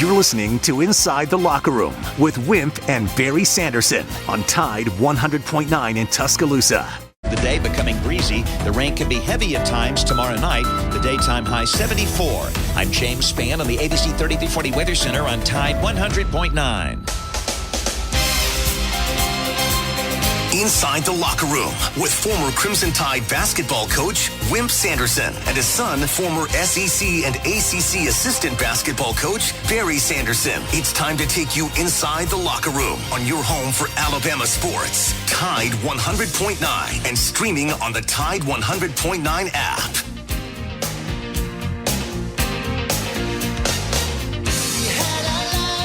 You're listening to Inside the Locker Room with Wimp and Barry Sanderson on Tide 100.9 in Tuscaloosa. The day becoming breezy. The rain can be heavy at times tomorrow night. The daytime high 74. I'm James Spann on the ABC 3340 Weather Center on Tide 100.9. Inside the Locker Room with former Crimson Tide basketball coach Wimp Sanderson and his son, former SEC and ACC assistant basketball coach Barry Sanderson. It's time to take you inside the locker room on your home for Alabama sports. Tide 100.9 and streaming on the Tide 100.9 app.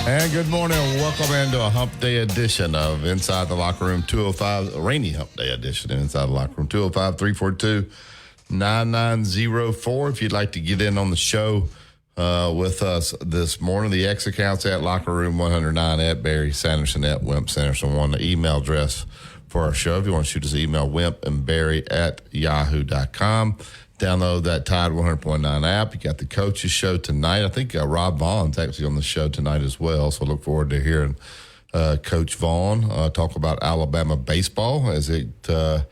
And good morning. Welcome into a hump day edition of Inside the Locker Room 205, a rainy hump day edition of Inside the Locker Room 205-342-9904. If you'd like to get in on the show with us this morning, the X accounts at Locker Room 109 at Barry Sanderson at Wimp Sanderson 1, the email address for our show. If you want to shoot us an email, Wimp and Barry at yahoo.com. Download that Tide 100.9 app. You got the coaches show tonight. I think Rob Vaughn's actually on the show tonight as well. So I look forward to hearing Coach Vaughn talk about Alabama baseball as they're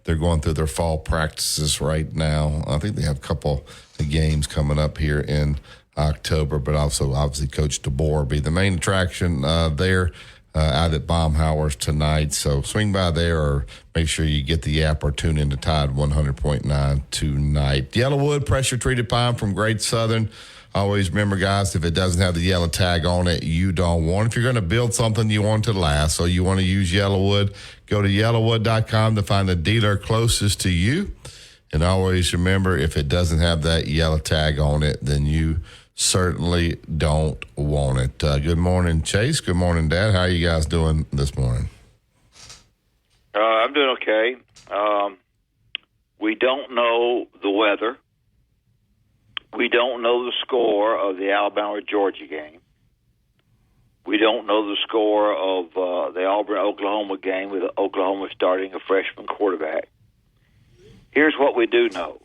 going through their fall practices right now. I think they have a couple of games coming up here in October, but also obviously Coach DeBoer will be the main attraction there. Out at Baumhauer's tonight. So swing by there or make sure you get the app or tune in to Tide 100.9 tonight. Yellowwood pressure-treated pine from Great Southern. Always remember, guys, if it doesn't have the yellow tag on it, you don't want it. If you're going to build something, you want it to last. So you want to use Yellowwood. Go to yellowwood.com to find the dealer closest to you. And always remember, if it doesn't have that yellow tag on it, then you certainly don't want it. Good morning, Chase. Good morning, Dad. How are you guys doing this morning? I'm doing okay. We don't know the weather. We don't know the score of the Alabama-Georgia game. We don't know the score of the Auburn-Oklahoma game with Oklahoma starting a freshman quarterback. Here's what we do know.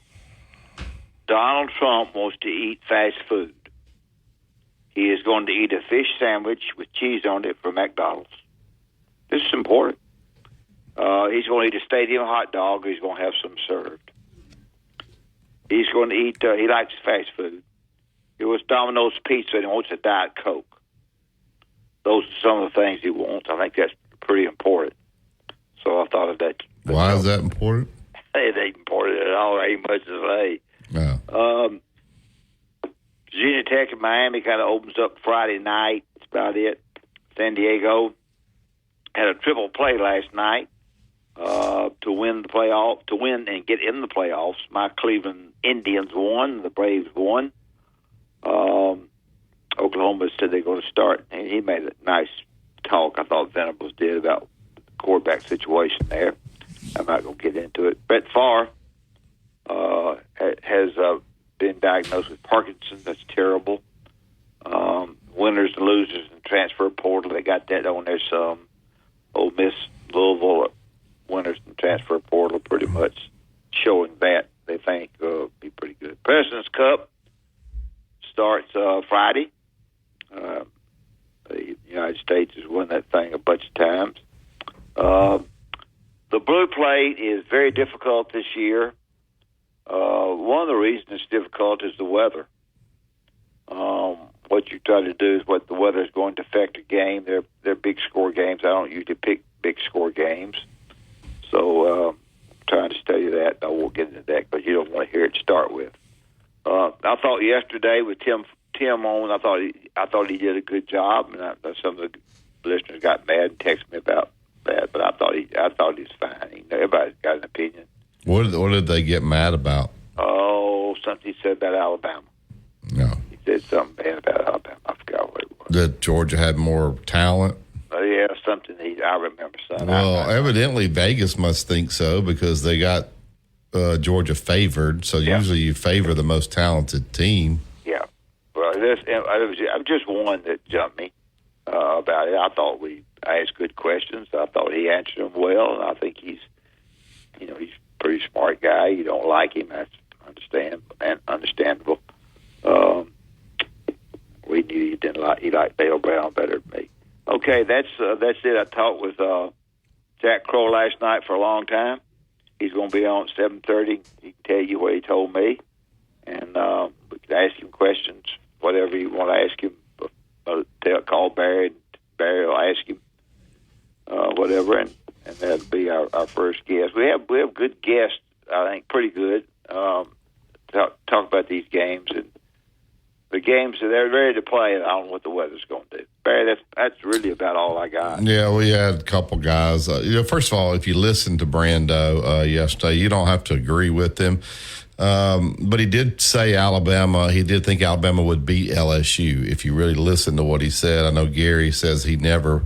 Donald Trump wants to eat fast food. He is going to eat a fish sandwich with cheese on it from McDonald's. This is important. He's going to eat a stadium hot dog. He's going to have some served. He's going to eat, he likes fast food. It was Domino's Pizza, and he wants a Diet Coke. Those are some of the things he wants. I think that's pretty important. So I thought of that. Why is that important? It ain't important at all. It ain't much to say. No. Virginia Tech and Miami kind of opens up Friday night. That's about it. San Diego had a triple play last night to win the playoff, to win and get in the playoffs. My Cleveland Indians won. The Braves won. Oklahoma said they're going to start, and he made a nice talk. I thought Venables did about the quarterback situation there. I'm not going to get into it. Brett Favre has been diagnosed with Parkinson's. That's terrible. Winners and losers in transfer portal. They got that on there some. Ole Miss, Louisville, winners in transfer portal pretty much showing that they think be pretty good. President's Cup starts Friday. The United States has won that thing a bunch of times. The Blue Plate is very difficult this year. One of the reasons it's difficult is the weather. What you try to do is what the weather is going to affect a game. They're big score games. I don't usually pick big score games. So I'm trying to study that. I won't get into that because you don't want to hear it to start with. I thought yesterday with Tim on, I thought he did a good job, and some of the listeners got mad and texted me about that. But I thought he was fine. Everybody's got an opinion. What did they get mad about? Oh, something he said about Alabama. No. He said something bad about Alabama. I forgot what it was. That Georgia had more talent? Yeah, something I remember something. Well, evidently Vegas must think so because they got Georgia favored. So usually you favor the most talented team. Yeah. Well, it was just one that jumped me about it. I thought we asked good questions. I thought he answered them well, and I think he's a pretty smart guy. You don't like him, that's understandable. We knew he liked Dale Brown better than me. Okay, that's it. I talked with Jack Crow last night for a long time. He's going to be on at 7:30. He can tell you what he told me, and we can ask him questions, whatever you want to ask him. Call Barry, and Barry will ask him whatever, and that'll be our first guest. We have good guests, I think, pretty good. Talk about these games, and the games that they're ready to play, and I don't know what the weather's going to do. Barry, that's really about all I got. Yeah, we had a couple guys. First of all, if you listen to Brando yesterday, you don't have to agree with him. But he did say Alabama. He did think Alabama would beat LSU. If you really listen to what he said, I know Gary says he never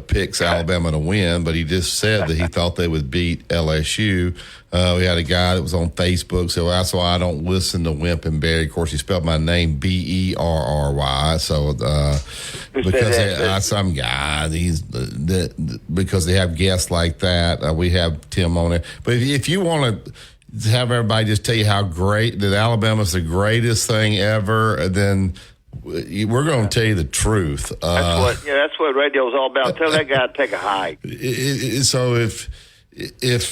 picks Alabama to win, but he just said that he thought they would beat LSU. We had a guy that was on Facebook said, well, that's why I don't listen to Wimp and Barry. Of course, he spelled my name Berry. So because some guy, because they have guests like that, we have Tim on it. But if you want to have everybody just tell you how great that Alabama's the greatest thing ever, then we're going to tell you the truth. That's what radio's all about. Tell that guy to take a hike. So if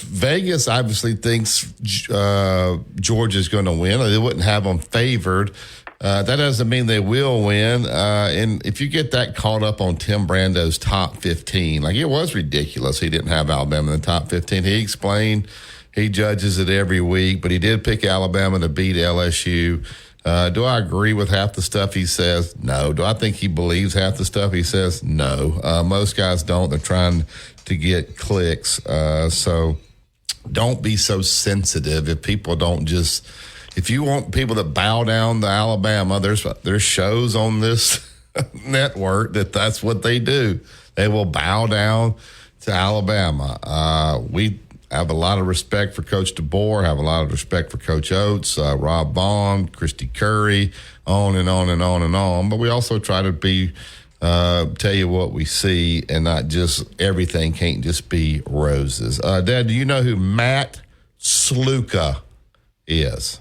Vegas obviously thinks Georgia's going to win, or they wouldn't have them favored, that doesn't mean they will win. And if you get that caught up on Tim Brando's top 15, like it was ridiculous he didn't have Alabama in the top 15. He explained he judges it every week, but he did pick Alabama to beat LSU. Do I agree with half the stuff he says? No. Do I think he believes half the stuff he says? No. Most guys don't. They're trying to get clicks. So don't be so sensitive if people don't just – if you want people that bow down to Alabama, there's shows on this network that's what they do. They will bow down to Alabama. We have a lot of respect for Coach DeBoer, have a lot of respect for Coach Oates, Rob Vaughn, Christy Curry, on and on and on and on. But we also try to tell you what we see, and not just everything can't just be roses. Dad, do you know who Matt Sluka is?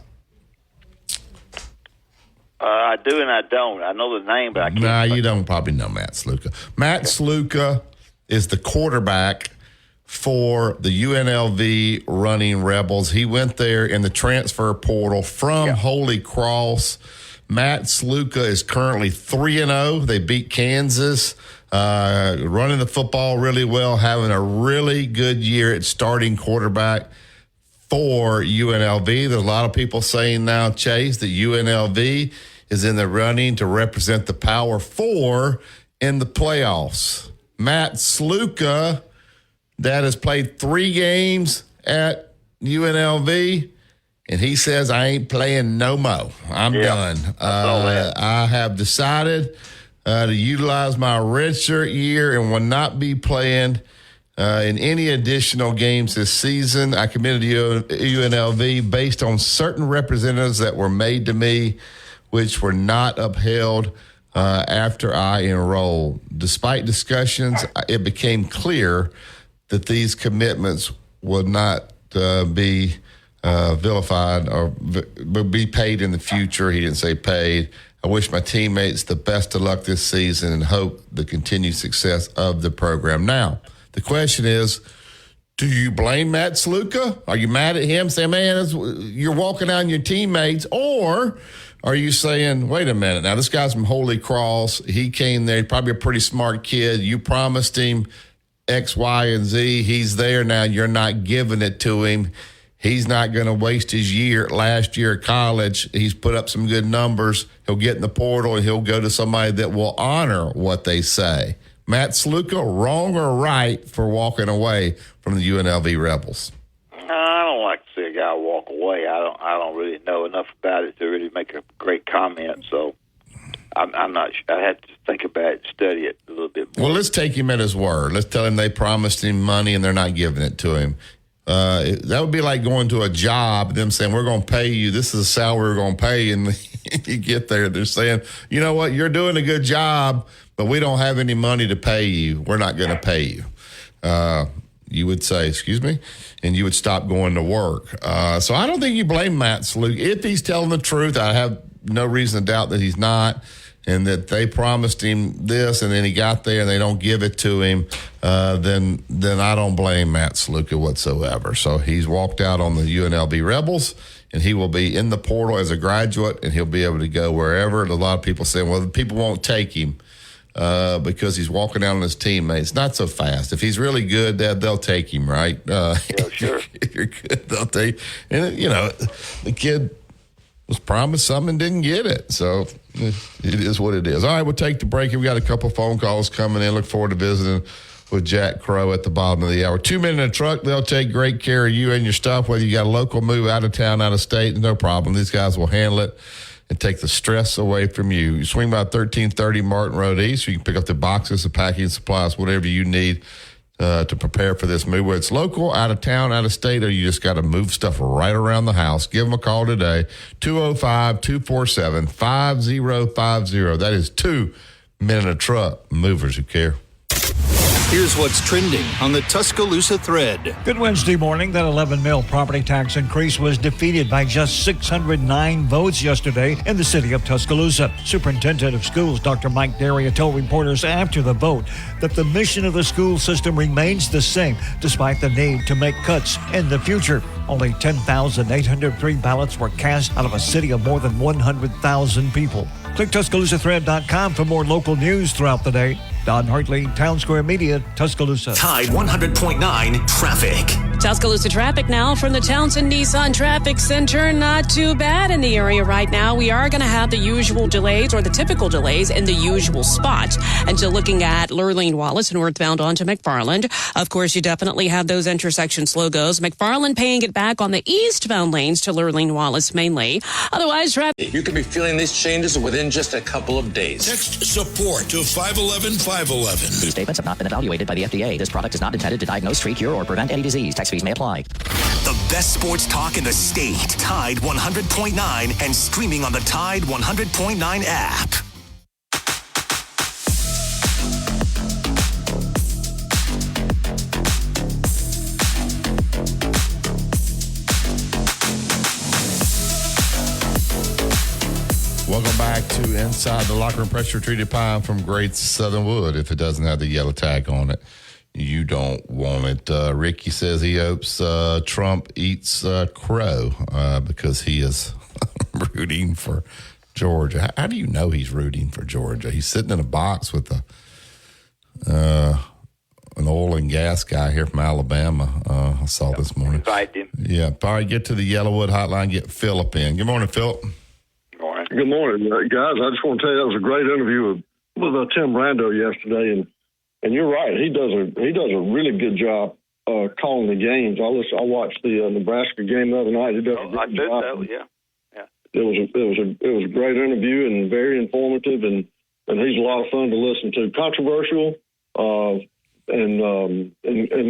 I do and I don't. I know the name, but I can't. Nah, you don't probably know Matt Sluka. Matt Sluka is the quarterback for the UNLV Running Rebels. He went there in the transfer portal from Holy Cross. Matt Sluka is currently 3-0. They beat Kansas, running the football really well, having a really good year at starting quarterback for UNLV. There's a lot of people saying now, Chase, that UNLV is in the running to represent the Power Four in the playoffs. Matt Sluka, that has played 3 games at UNLV, and he says, I ain't playing no more. I'm done. I have decided to utilize my redshirt year and will not be playing in any additional games this season. I committed to UNLV based on certain representatives that were made to me, which were not upheld after I enrolled. Despite discussions, it became clear that these commitments would not be vilified or be paid in the future. He didn't say paid. I wish my teammates the best of luck this season and hope the continued success of the program. Now, the question is, do you blame Matt Sluka? Are you mad at him, saying, man, you're walking on your teammates? Or are you saying, wait a minute, now this guy's from Holy Cross. He came there, probably a pretty smart kid. You promised him X, Y, and Z. He's there now. You're not giving it to him. He's not going to waste his last year at college. He's put up some good numbers. He'll get in the portal, and he'll go to somebody that will honor what they say. Matt Sluka, wrong or right for walking away from the UNLV Rebels? I don't like to see a guy walk away. I don't really know enough about it to really make a great comment, so I'm not sure. I have to think about it, study it a little bit more. Well, let's take him at his word. Let's tell him they promised him money and they're not giving it to him. That would be like going to a job, them saying, we're going to pay you. This is the salary we're going to pay you. And you get there, they're saying, you know what, you're doing a good job, but we don't have any money to pay you. We're not going to pay you. You would say, excuse me, and you would stop going to work. So I don't think you blame Matt Sluka. If he's telling the truth, I have no reason to doubt that he's not. and that they promised him this, and then he got there and they don't give it to him, then I don't blame Matt Sluka whatsoever. So he's walked out on the UNLV Rebels, and he will be in the portal as a graduate, and he'll be able to go wherever. A lot of people say, well, people won't take him because he's walking out on his teammates. Not so fast. If he's really good, they'll take him, right? Yeah, sure. If you're good, they'll take. And, the kid was promised something and didn't get it. So it is what it is. All right, we'll take the break. We've got a couple phone calls coming in. Look forward to visiting with Jack Crow at the bottom of the hour. 2 men in a truck. They'll take great care of you and your stuff, whether you got a local move, out of town, out of state, no problem. These guys will handle it and take the stress away from you. You swing by 1330 Martin Road East. You can pick up the boxes, the packing supplies, whatever you need to prepare for this move, whether it's local, out of town, out of state, or you just got to move stuff right around the house. Give them a call today, 205-247-5050. That is 2 men in a truck, movers who care. Here's what's trending on the Tuscaloosa thread. Good Wednesday morning. That 11 mil property tax increase was defeated by just 609 votes yesterday in the city of Tuscaloosa. Superintendent of Schools Dr. Mike Daria told reporters after the vote that the mission of the school system remains the same despite the need to make cuts in the future. Only 10,803 ballots were cast out of a city of more than 100,000 people. Click TuscaloosaThread.com for more local news throughout the day. Don Hartley, Town Square Media, Tuscaloosa. Tide 100.9 traffic. Tuscaloosa traffic now from the Townsend Nissan Traffic Center. Not too bad in the area right now. We are going to have the usual delays, or the typical delays, in the usual spots. And so looking at Lurleen Wallace northbound onto McFarland, of course, you definitely have those intersection slow goes. McFarland paying it back on the eastbound lanes to Lurleen Wallace mainly. Otherwise, traffic. You could be feeling these changes within just a couple of days. Text support to 511-511. These statements have not been evaluated by the FDA. This product is not intended to diagnose, treat, cure, or prevent any disease. Tax fees may apply. The best sports talk in the state. Tide 100.9 and streaming on the Tide 100.9 app. Welcome back to Inside the Locker Room. Pressure treated pine from Great Southern Wood. If it doesn't have the yellow tag on it, you don't want it. Ricky says he hopes Trump eats crow because he is rooting for Georgia. How do you know he's rooting for Georgia? He's sitting in a box with an oil and gas guy here from Alabama. I saw this morning. Invite him. Yeah. All right, get to the Yellowwood hotline. Get Philip in. Good morning, Philip. Good morning, guys. I just want to tell you that was a great interview with Tim Brando yesterday, and you're right. He does a really good job calling the games. I watched the Nebraska game the other night. He does a good job. So, yeah. It was a great interview and very informative, and he's a lot of fun to listen to. Controversial, and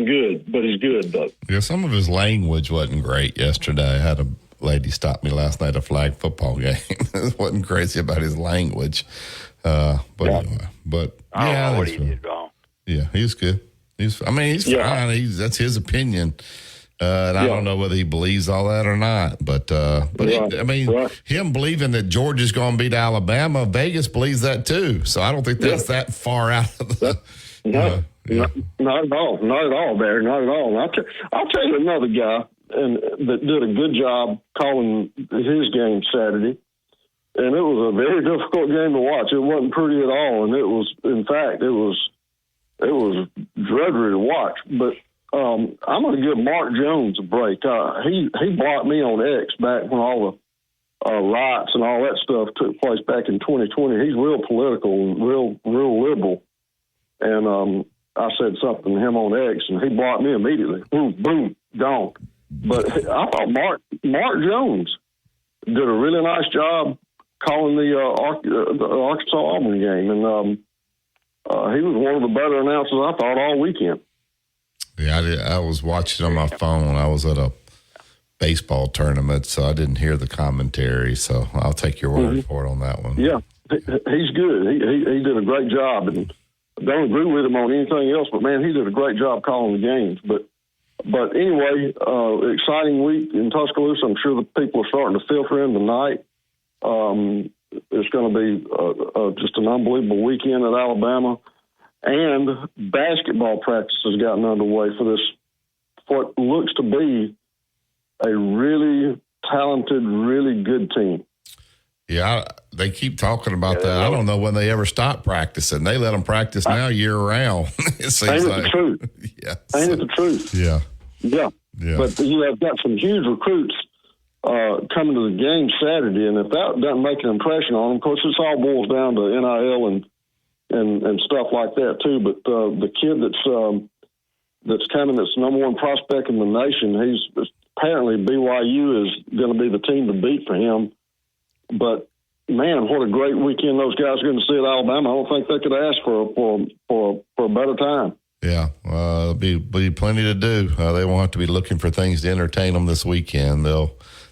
good, but he's good though. Yeah, some of his language wasn't great yesterday. I had a lady stopped me last night at a flag football game. It wasn't crazy about his language. Anyway, I don't know what he did wrong. Yeah, he's good. He's fine. That's his opinion. And I don't know whether he believes all that or not. But him believing that Georgia's going to beat Alabama, Vegas believes that too. So I don't think that's that far out of the. Not at all. Not at all, Barry. Not at all. I'll tell you another guy that did a good job calling his game Saturday, and it was a very difficult game to watch. It wasn't pretty at all, and it was drudgery to watch. But I'm going to give Mark Jones a break. He blocked me on X back when all the riots and all that stuff took place back in 2020. He's real political and real liberal, and I said something to him on X, and he blocked me immediately. Boom, boom, gone. But I thought Mark Jones did a really nice job calling the Arkansas-Auburn game, and he was one of the better announcers, I thought, all weekend. Yeah, I was watching on my phone. I was at a baseball tournament, so I didn't hear the commentary, so I'll take your word for it on that one. Yeah, he's good. He did a great job, and I don't agree with him on anything else, but, man, he did a great job calling the games. But anyway, exciting week in Tuscaloosa. I'm sure the people are starting to filter in tonight. it's going to be just an unbelievable weekend at Alabama. And basketball practice has gotten underway for this, what looks to be a really talented, really good team. Yeah, they keep talking about that. I don't know when they ever stop practicing. They let them practice now year round. It seems Ain't it the truth? Yeah. Ain't it the truth? Yeah. Yeah. But, I've got some huge recruits coming to the game Saturday, and if that doesn't make an impression on them, of course, this all boils down to NIL and stuff like that, too. But the kid that's coming, that's the number one prospect in the nation, he's apparently BYU is going to be the team to beat for him. But, man, what a great weekend those guys are going to see at Alabama. I don't think they could ask for a better time. Yeah, there'll be plenty to do. They won't have to be looking for things to entertain them this weekend.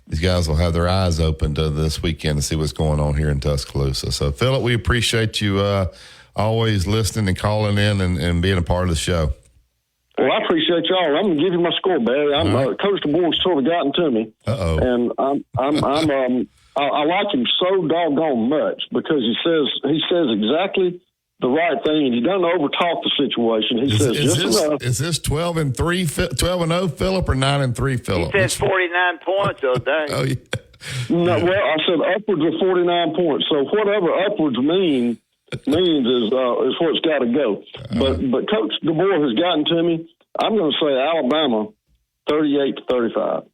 These guys will have their eyes open to this weekend to see what's going on here in Tuscaloosa. So, Philip, we appreciate you always listening and calling in and being a part of the show. Well, I appreciate y'all. I'm gonna give you my score, Barry. Coach DeBoer's sort of gotten to me, and I like him so doggone much because he says exactly the right thing, and he doesn't overtalk the situation. He says just enough. Is this 12-0, Philip, or 9-3, Philip? He said 49 points the other day. Oh yeah. No, well, I said upwards of 49 points. So whatever upwards means is what's got to go. But Coach DeBoer has gotten to me. I'm going to say Alabama 38-35.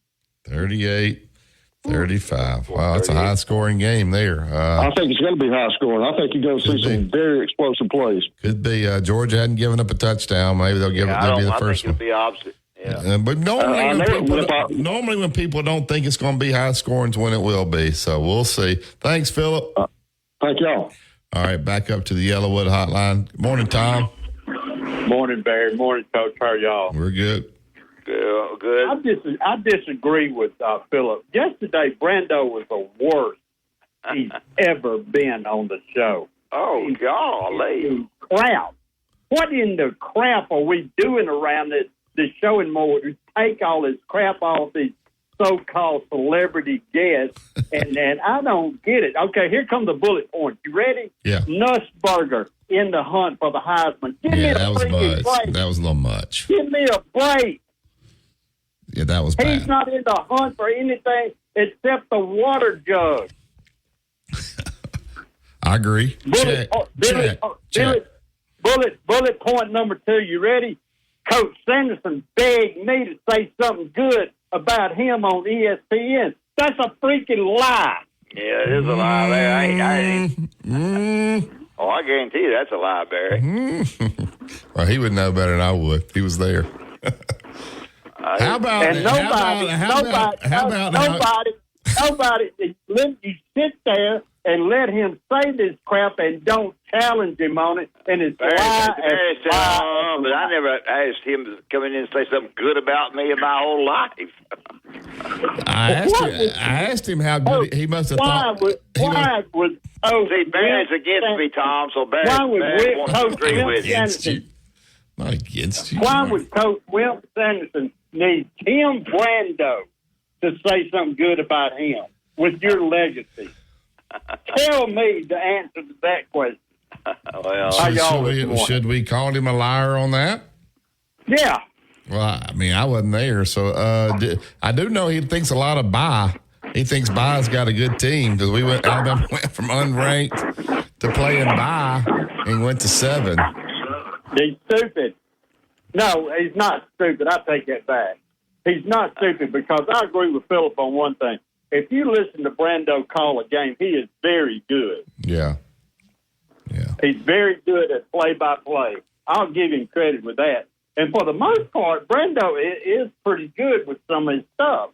38-35. Wow, that's a high-scoring game there. I think it's going to be high-scoring. I think you're going to see some very explosive plays. Could be. Georgia hadn't given up a touchdown. Maybe they'll give it. They'll be the first one. I think it'll be opposite. Yeah. But normally when people don't think it's going to be high-scoring is when it will be. So we'll see. Thanks, Philip. Thank y'all. All right, back up to the Yellowwood hotline. Good morning, Tom. Morning, Barry. Morning, Coach. How are y'all? We're good. Good. I disagree with Philip. Yesterday, Brando was the worst he's ever been on the show. Oh, golly. Crap. What in the crap are we doing around this show and more? To take all this crap off these so-called celebrity guests, and I don't get it. Okay, here come the bullet points. You ready? Yeah. Nussberger in the hunt for the Heisman. Give me a freaking break. That was a little much. Give me a break. Yeah, that was bad. He's not in the hunt for anything except the water jug. I agree. Bullet point number 2. You ready? Coach Sanderson begged me to say something good about him on ESPN. That's a freaking lie. Yeah, it is a lie there. Oh, I guarantee you that's a lie, Barry. Well, he would know better than I would. He was there. How about nobody, you sit there and let him say this crap and don't challenge him on it, and it's Barry, but I never asked him to come in and say something good about me in my whole life. I asked him how good he must have thought. See, Barry's against me, Tom, so Barry wants to agree with you. Not against you. Why would Coach Wimp Sanderson need Tim Brando to say something good about him with your legacy? Tell me the answer to that question. Well, should we call him a liar on that? Yeah. Well, I mean, I wasn't there, so I do know he thinks a lot of Bye. He thinks Bye's got a good team because Alabama went from unranked to playing Bye and went to 7. He's stupid. No, he's not stupid. I take that back. He's not stupid because I agree with Philip on one thing. If you listen to Brando call a game, he is very good. Yeah. He's very good at play-by-play. I'll give him credit with that. And for the most part, Brando is pretty good with some of his stuff.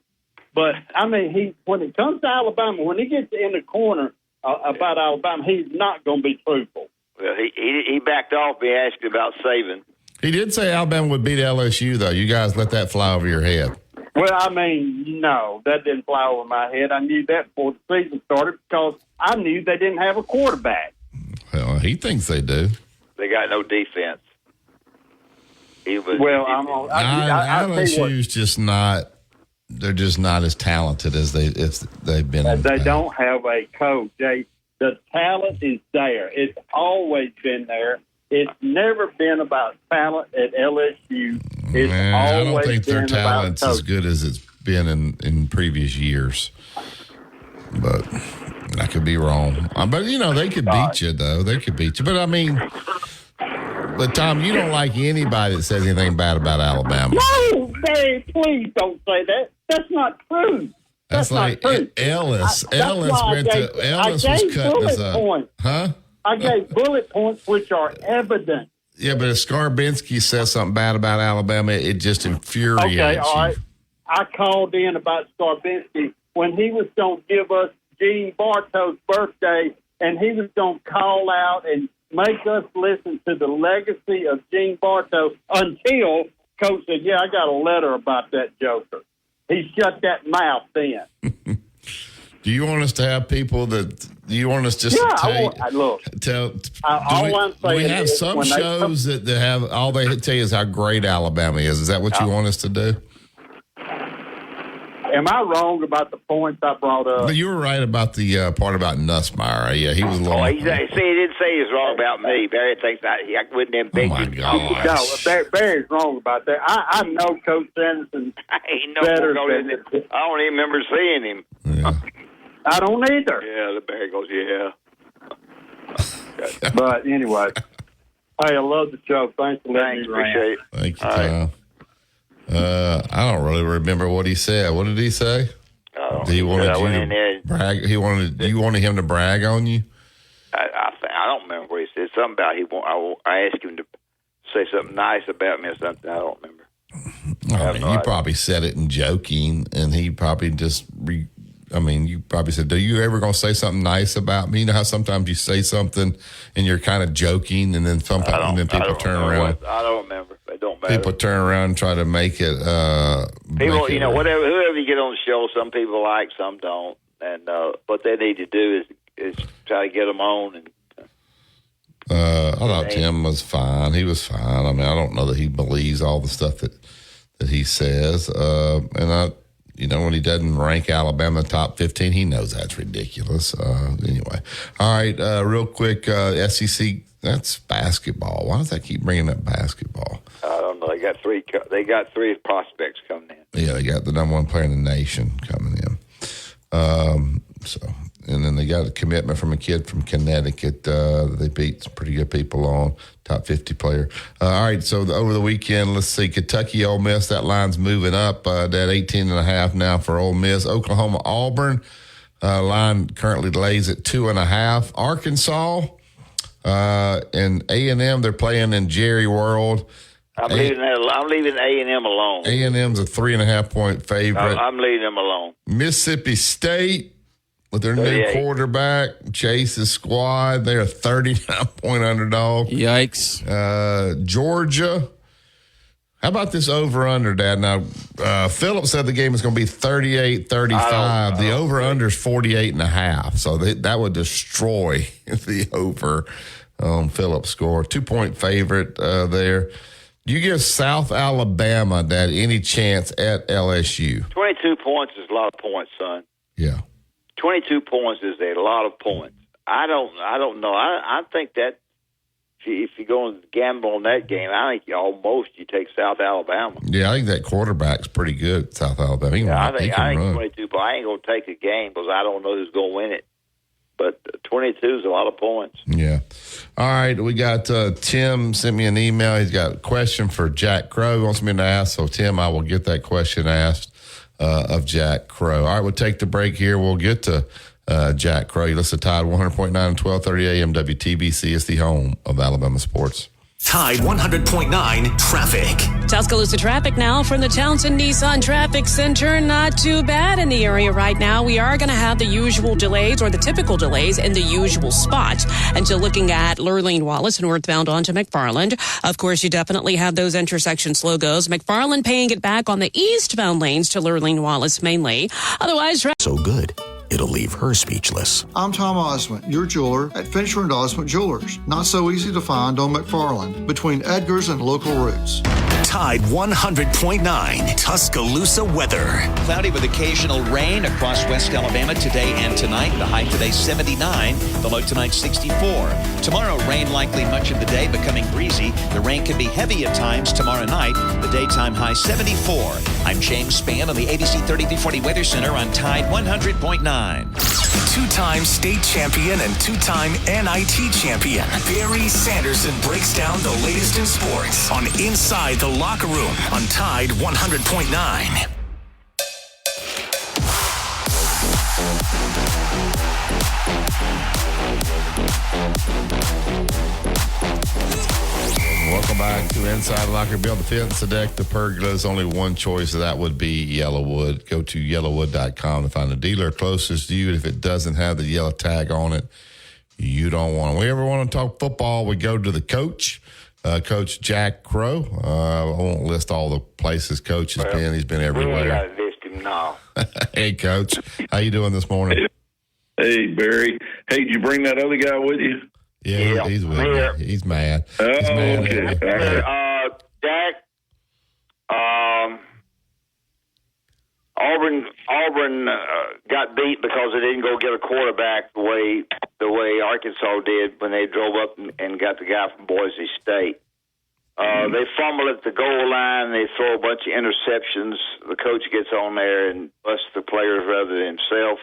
But, I mean, when it comes to Alabama, when he gets in the corner about Alabama, he's not going to be truthful. Well, he backed off me asking about Saban. He did say Alabama would beat LSU, though. You guys let that fly over your head. Well, I mean, no, that didn't fly over my head. I knew that before the season started because I knew they didn't have a quarterback. Well, he thinks they do. They got no defense. LSU's just not. They're just not as talented as they've been. They don't have a coach. They The talent is there. It's always been there. It's never been about talent at LSU. It's I don't always think their been talent's about as good as it's been in previous years. But I could be wrong. But, they could beat you, though. They could beat you. But, but Tom, you don't like anybody that says anything bad about Alabama. No, Barry, please don't say that. That's not true. That's like not true. Ellis. Ellis was cutting us up. Points. Huh? I gave bullet points which are evident. Yeah, but if Skarbinski says something bad about Alabama, it just infuriates Okay, all right. you. I called in about Skarbinski when he was going to give us Gene Bartow's birthday, and he was going to call out and make us listen to the legacy of Gene Bartow until Coach said, yeah, I got a letter about that joker. He shut that mouth then. Do you want us to have people that – do you want us just to tell – all I'm saying we have is some shows that have – all they tell you is how great Alabama is. Is that what you want us to do? Am I wrong about the points I brought up? But you were right about the part about Nussmeier. Yeah, he was a little. He didn't say he was wrong about me. Barry thinks he wouldn't have big. Oh my gosh. No, Barry's wrong about that. I know Coach Sanderson better. I don't even remember seeing him. Yeah. I don't either. Yeah, the Barry goes, yeah. But anyway, hey, I love the show. Thanks for letting me appreciate it. Thank you, Tom. I don't really remember what he said. What did he say? He wanted you to brag. You wanted him to brag on you. I don't remember what he said. Something about I asked him to say something nice about me or something. I don't remember. You probably said it in joking, and he probably just. You probably said, "Do you ever gonna say something nice about me?" You know how sometimes you say something and you're kind of joking, and then people turn around. I don't remember. It don't matter. People turn around and try to make it. People, whoever you get on the show, some people like, some don't, and what they need to do is try to get them on. And I thought Tim was fine. He was fine. I mean, I don't know that he believes all the stuff that he says, when he doesn't rank Alabama top 15, he knows that's ridiculous. Anyway. All right, real quick, SEC, that's basketball. Why does that keep bringing up basketball? I don't know. They got three prospects coming in. Yeah, they got the number one player in the nation coming in. And then they got a commitment from a kid from Connecticut. They beat some pretty good people on, top 50 player. All right, so over the weekend, let's see, Kentucky, Ole Miss, that line's moving up. That 18.5 now for Ole Miss. Oklahoma, Auburn, line currently lays at 2.5. Arkansas and A&M, they're playing in Jerry World. I'm leaving A&M alone. A&M's a 3.5-point favorite. I'm leaving them alone. Mississippi State. With their new quarterback, Chase's squad, they're a 39-point underdog. Yikes. Georgia. How about this over-under, Dad? Now, Phillips said the game is going to be 38-35. The over-under is 48.5. So that would destroy the over Phillips score. 2-point favorite there. Do you give South Alabama, Dad, any chance at LSU? 22 points is a lot of points, son. Yeah. 22 points is a lot of points. I don't know. I think that if you go and gamble on that game, I think you take South Alabama. Yeah, I think that quarterback's pretty good at South Alabama. I think 22, but I ain't going to take a game because I don't know who's going to win it. But 22 is a lot of points. Yeah. All right, we got Tim sent me an email. He's got a question for Jack Crow. He wants me to ask. So, Tim, I will get that question asked of Jack Crow. All right, we'll take the break here. We'll get to Jack Crow. You listen to Tide 100.9 and 1230 AM WTBC. It's the home of Alabama sports. Tide 100.9 traffic. Tuscaloosa traffic now from the Townsend Nissan Traffic Center. Not too bad in the area right now. We are going to have the usual delays or the typical delays in the usual spot until looking at Lurleen Wallace northbound onto McFarland. Of course, you definitely have those intersection slow goes. McFarland paying it back on the eastbound lanes to Lurleen Wallace mainly. Otherwise, so good. It'll leave her speechless. I'm Tom Osmond, your jeweler at Fincher and Osmond Jewelers. Not so easy to find on McFarland, between Edgar's and local routes. Tide 100.9 Tuscaloosa weather. Cloudy with occasional rain across West Alabama today and tonight. The high today 79, the low tonight 64. Tomorrow, rain likely much of the day, becoming breezy. The rain can be heavy at times tomorrow night. The daytime high 74. I'm James Spann on the ABC 3340 Weather Center on Tide 100.9. Two-time state champion and two-time NIT champion Barry Sanderson breaks down the latest in sports on Inside the Locker Room on Tide 100.9. Welcome back to Inside the Locker Room. Build the fence, the deck, the pergola. There's only one choice, that would be Yellowwood. Go to yellowwood.com to find a dealer closest to you. If it doesn't have the yellow tag on it, you don't want it. We ever want to talk football, we go to the coach, Coach Jack Crow. I won't list all the places Coach has been. He's been everywhere. We got to list him now. Hey, Coach. How you doing this morning? Hey, Barry. Hey, did you bring that other guy with you? Yeah, he's with me. He's mad. Oh, he's mad okay. Jack, Auburn got beat because they didn't go get a quarterback the way Arkansas did when they drove up and got the guy from Boise State. They fumble at the goal line. They throw a bunch of interceptions. The coach gets on there and busts the players rather than himself.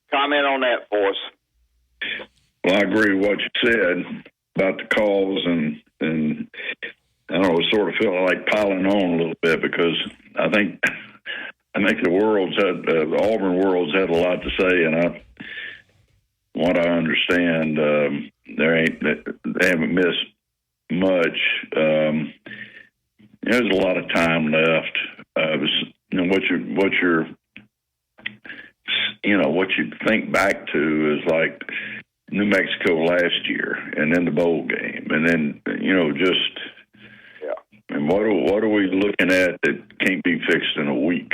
Comment on that for us. Well, I agree with what you said about the calls, and I don't know, sort of feeling like piling on a little bit because I think the Auburn world's had a lot to say, and what I understand, they haven't missed much. There's a lot of time left. What you think back to is like New Mexico last year, and then the bowl game, and then and what are we looking at that can't be fixed in a week?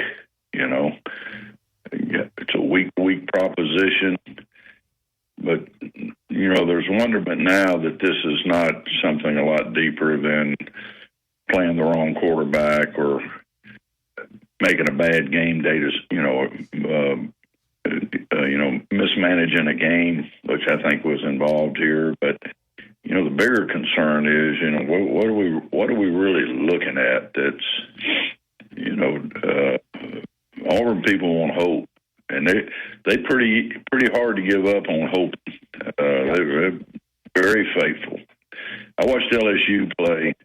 It's a week proposition, but there's wonderment now that this is not something a lot deeper than playing the wrong quarterback or making a bad game day mismanaging a game, which I think was involved here. But the bigger concern is, what are we really looking at? That's Auburn people want hope, and they pretty hard to give up on hope. They're very faithful. I watched LSU play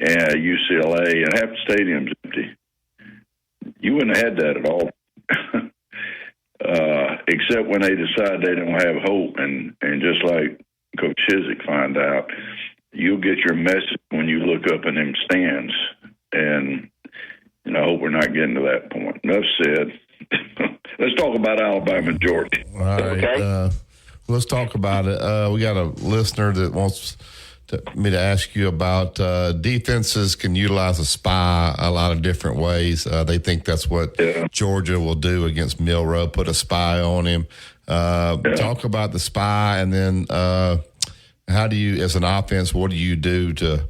at UCLA, and half the stadium's empty. You wouldn't have had that at all. Except when they decide they don't have hope, and just like Coach Chiswick find out, you'll get your message when you look up in them stands, and I hope we're not getting to that point. Enough said. Let's talk about Alabama and Georgia. All right, okay. Let's talk about it. We got a listener that wants me to ask you about defenses can utilize a spy a lot of different ways. They think that's what Georgia will do against Milroe, put a spy on him. Talk about the spy, and then how do you, as an offense, what do you do to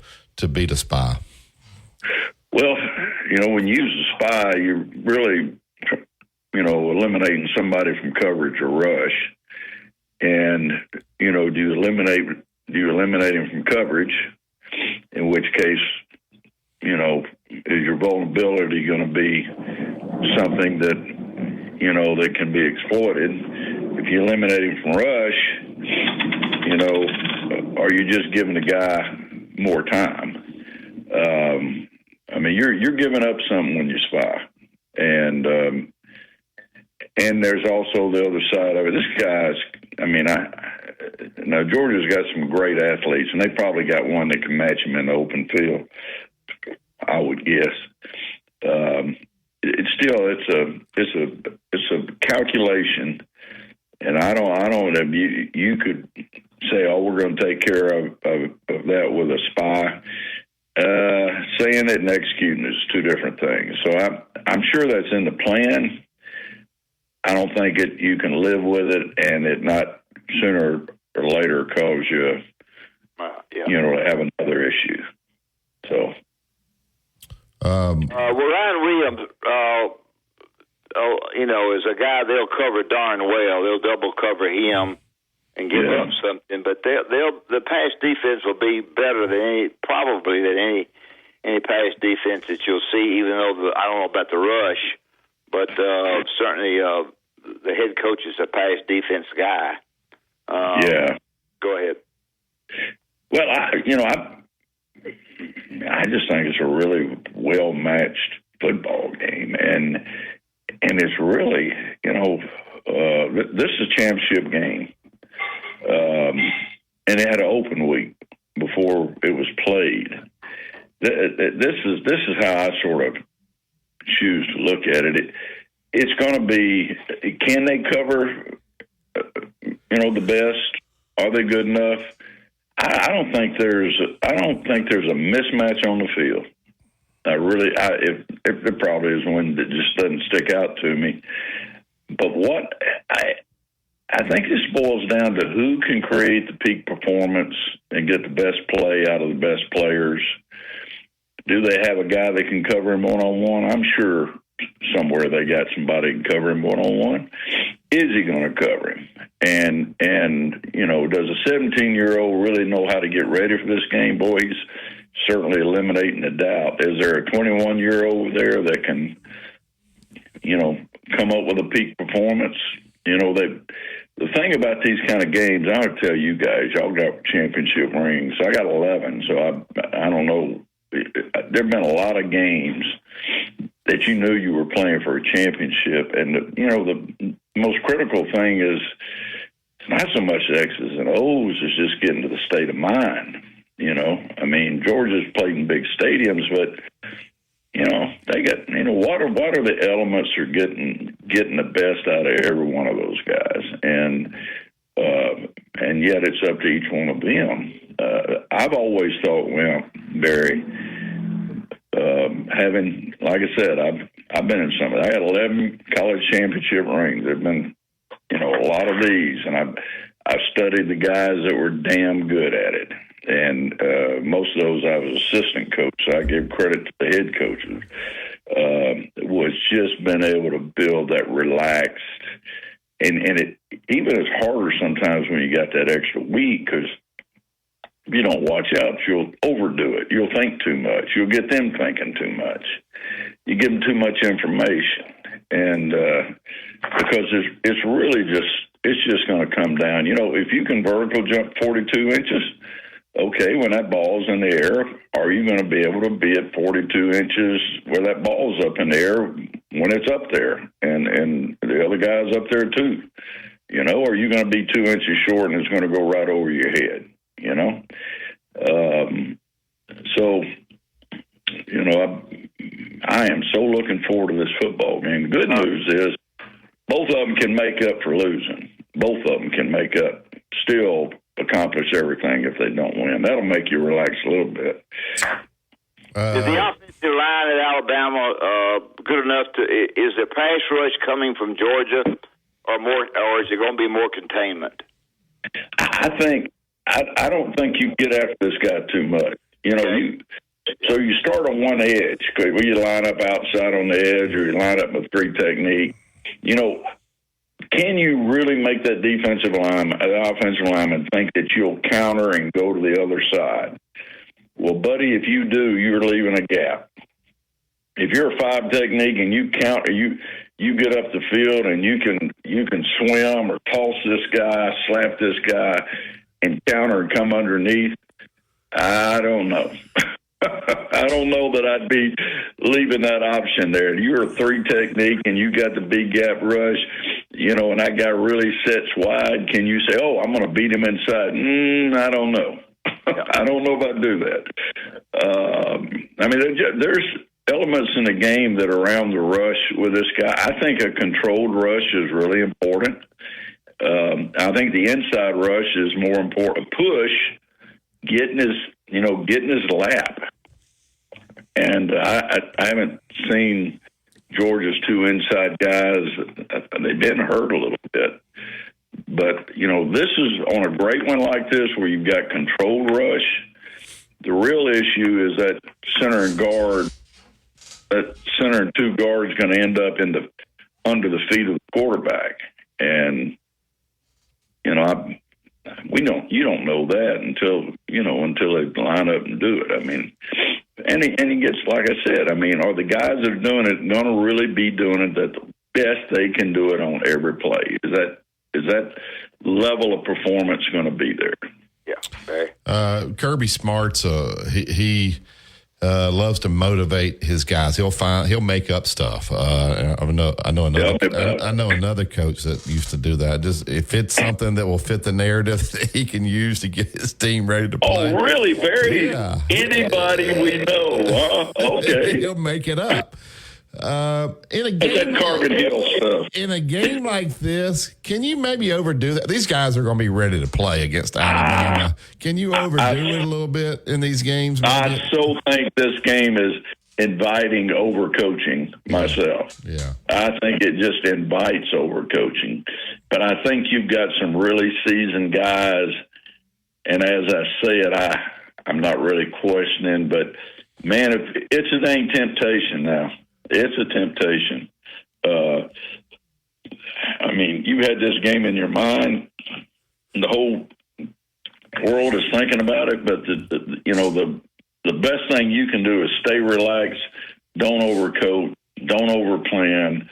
beat a spy? Well, when you use a spy, you're really, eliminating somebody from coverage or rush. And, do you eliminate him from coverage, in which case, is your vulnerability going to be something that, that can be exploited? If you eliminate him from rush, are you just giving the guy more time? You're giving up something when you spy. And there's also the other side of it. This guy's, now Georgia's got some great athletes, and they probably got one that can match him in the open field, I would guess. It's a calculation, and I don't. You could say, "Oh, we're going to take care of that with a spy." Saying it and executing is two different things. So I'm sure that's in the plan. I don't think you can live with it, and it not sooner or later cause you, to have another issue. So, Ryan Williams, is a guy they'll cover darn well. They'll double cover him and give up something, but the pass defense will be better than any pass defense that you'll see. Even though I don't know about the rush, but certainly the head coach is a pass defense guy. Go ahead. Well, I just think it's a really well matched football game, and it's really this is a championship game. And it had an open week before it was played. This is how I sort of choose to look at it. It's going to be, can they cover, the best? Are they good enough? I don't think there's a mismatch on the field. If there probably is one that just doesn't stick out to me. But what I think this boils down to who can create the peak performance and get the best play out of the best players. Do they have a guy that can cover him one-on-one? I'm sure somewhere they got somebody who can cover him one-on-one. Is he going to cover him? And does a 17-year-old really know how to get ready for this game? Boy, he's certainly eliminating the doubt. Is there a 21-year-old there that can, come up with a peak performance? The thing about these kind of games, I would tell you guys, y'all got championship rings. I got 11, so I don't know. There have been a lot of games that you knew you were playing for a championship, and the most critical thing is not so much the X's and O's, it's just getting to the state of mind. Georgia's played in big stadiums, but they got what are the elements are getting the best out of every one of those guys, and yet it's up to each one of them. I've always thought, Barry, having, like I said, I've been in some of that. I got 11 college championship rings. There've been a lot of these, and I've studied the guys that were damn good at it. And most of those I was assistant coach, so I give credit to the head coaches. Was just been able to build that relaxed, and it even is harder sometimes when you got that extra week because if you don't watch out, you'll overdo it. You'll think too much. You'll get them thinking too much. You give them too much information, and because it's really just going to come down. If you can vertical jump 42 inches. Okay, when that ball's in the air, are you going to be able to be at 42 inches where that ball's up in the air when it's up there and the other guy's up there too? Are you going to be 2 inches short and it's going to go right over your head? I am so looking forward to this football game. The good news is both of them can make up for losing. Both of them can make up, still accomplish everything if they don't win. That'll make you relax a little bit. Is the offensive line at Alabama good enough is the pass rush coming from Georgia or is it going to be more containment? I don't think you get after this guy too much. So you start on one edge. Will you line up outside on the edge or you line up with three technique? Can you really make that offensive lineman think that you'll counter and go to the other side? Well, buddy, if you do, you're leaving a gap. If you're a 5 technique and you counter, you get up the field and you can swim or toss this guy, slap this guy, and counter and come underneath. I don't know. I don't know that I'd be leaving that option there. You're a 3 technique and you got the big gap rush, and that guy really sets wide. Can you say, I'm going to beat him inside? I don't know. I don't know if I'd do that. There's elements in the game that are around the rush with this guy. I think a controlled rush is really important. I think the inside rush is more important. Push, getting his lap. And I haven't seen Georgia's 2 inside guys. They've been hurt a little bit. But, this is on a great one like this where you've got controlled rush. The real issue is that center and guard, that center and two guards going to end up under the feet of the quarterback. And, you don't know that until they line up and do it. I mean, and he gets, like I said, I mean, are the guys that are doing it going to really be doing it at the best they can do it on every play? Is that level of performance going to be there? Yeah. Kirby Smart's he loves to motivate his guys. He'll make up stuff. I know another coach that used to do that. Just if it's something that will fit the narrative that he can use to get his team ready to play. Oh, really, Barry? Yeah. Anybody we know? Huh? Okay, he'll make it up. In a game like this, can you maybe overdo that? These guys are going to be ready to play against Alabama. Can you overdo it a little bit in these games? I so think this game is inviting overcoaching myself. Yeah. I think it just invites overcoaching. But I think you've got some really seasoned guys, and as I said, I'm not really questioning, but man, if it's a dang temptation now. It's a temptation. I mean, you had this game in your mind. The whole world is thinking about it, but the best thing you can do is stay relaxed. Don't overcoat. Don't overplan.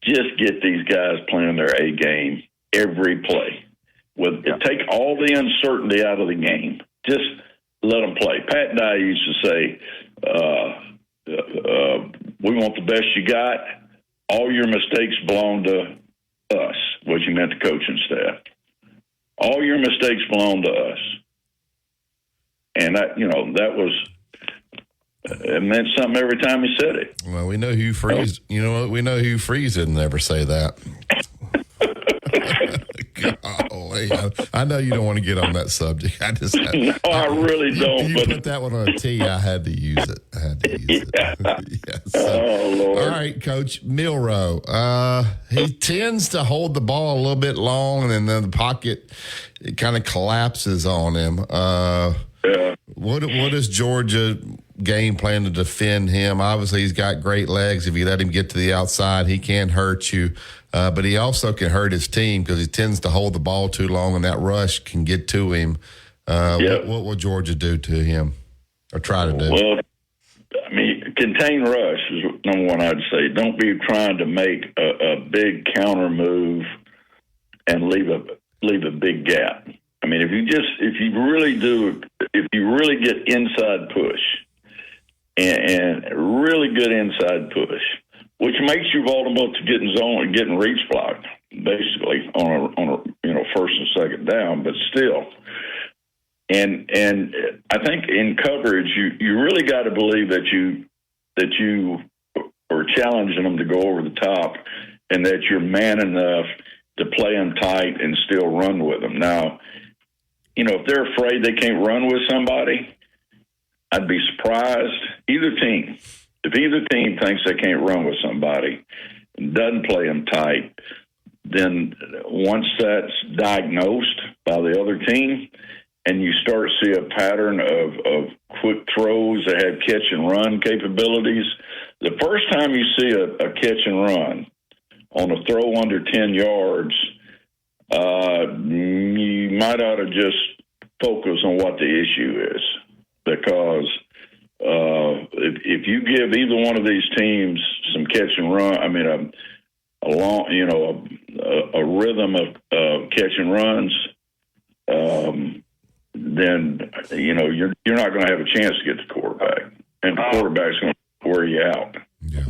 Just get these guys playing their A game every play. Take all the uncertainty out of the game. Just let them play. Pat Dye used to say, we want the best you got. All your mistakes belong to us, which he meant the coaching staff. All your mistakes belong to us. And it meant something every time he said it. Well, we know Hugh Freeze. You know what? We know Hugh Freeze didn't ever say that. Golly, I know you don't want to get on that subject. I really don't. You put that one on a tee. I had to use it. Yes. Oh, Lord. All right, Coach Milroe. He tends to hold the ball a little bit long, and then the pocket it kind of collapses on him. What is Georgia game plan to defend him? Obviously, he's got great legs. If you let him get to the outside, he can't hurt you. But he also can hurt his team because he tends to hold the ball too long, and that rush can get to him. What will Georgia do to him or try to do? Well, I mean, contain rush is number one I'd say. Don't be trying to make a big counter move and leave a big gap. I mean, if you really get inside push and really good inside push, which makes you vulnerable to getting zone and getting reach blocked, basically on a first and second down, but still. And I think in coverage, you really got to believe that you are challenging them to go over the top, and that you're man enough to play them tight and still run with them. Now, if they're afraid they can't run with somebody, I'd be surprised. If either team thinks they can't run with somebody and doesn't play them tight, then once that's diagnosed by the other team and you start to see a pattern of quick throws that have catch and run capabilities, the first time you see a catch and run on a throw under 10 yards, you might ought to just focus on what the issue is, because if you give either one of these teams some catch and run, I mean a rhythm of catch and runs, then you're not going to have a chance to get the quarterback, and the quarterback's going to wear you out. Yeah.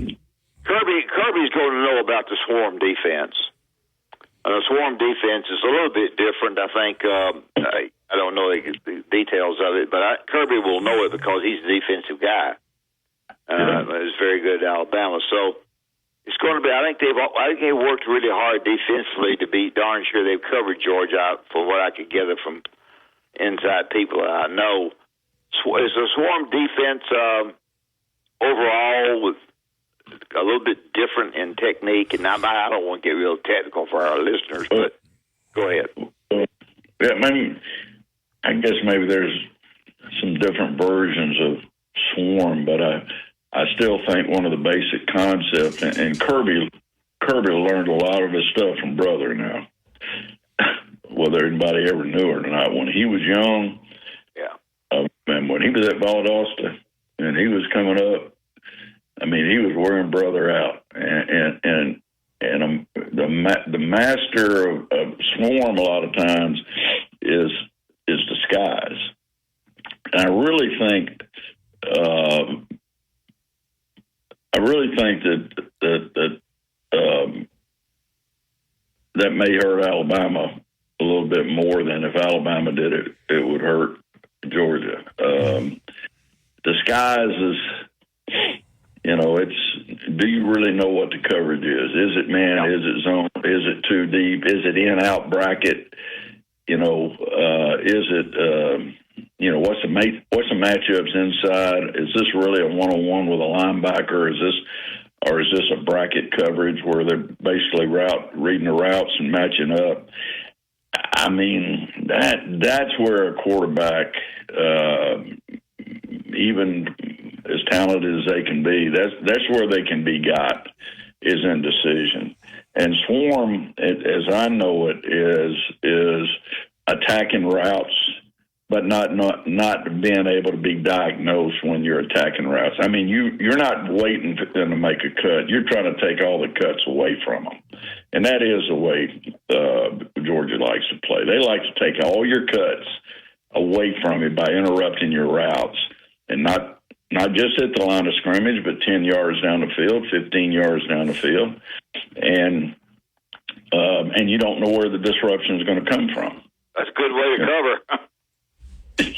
Kirby's going to know about the swarm defense. The swarm defense is a little bit different, I think. I don't know the details of it, but Kirby will know it because he's a defensive guy. He's very good at Alabama. So it's going to be. I think they worked really hard defensively to be darn sure they've covered Georgia out, for what I could gather from inside people that I know. Is the swarm defense overall with a little bit different in technique? And I don't want to get real technical for our listeners, but go ahead. Yeah, I guess maybe there's some different versions of Swarm, but I still think one of the basic concepts, and Kirby learned a lot of his stuff from Brother now, whether anybody ever knew it or not. When he was young, and when he was at Valdosta and he was coming up, I mean, he was wearing Brother out, and the master of Swarm a lot of times is disguise. And I really think that may hurt Alabama a little bit more than if Alabama did it. It would hurt Georgia. Disguise is, do you really know what the coverage is? Is it man? Is it zone? Is it too deep? Is it in-out bracket? Is it, what's the matchups inside? Is this really a one-on-one with a linebacker? Or is this a bracket coverage where they're basically reading the routes and matching up? I mean, that's where a quarterback, even as talented as they can be, that's where they can be got, is in decision. And Swarm, as I know it, is attacking routes, but not being able to be diagnosed when you're attacking routes. I mean, you're not waiting for them to make a cut. You're trying to take all the cuts away from them. And that is the way Georgia likes to play. They like to take all your cuts away from you by interrupting your routes, and not just at the line of scrimmage, but 10 yards down the field, 15 yards down the field. And you don't know where the disruption is going to come from. That's a good way to cover.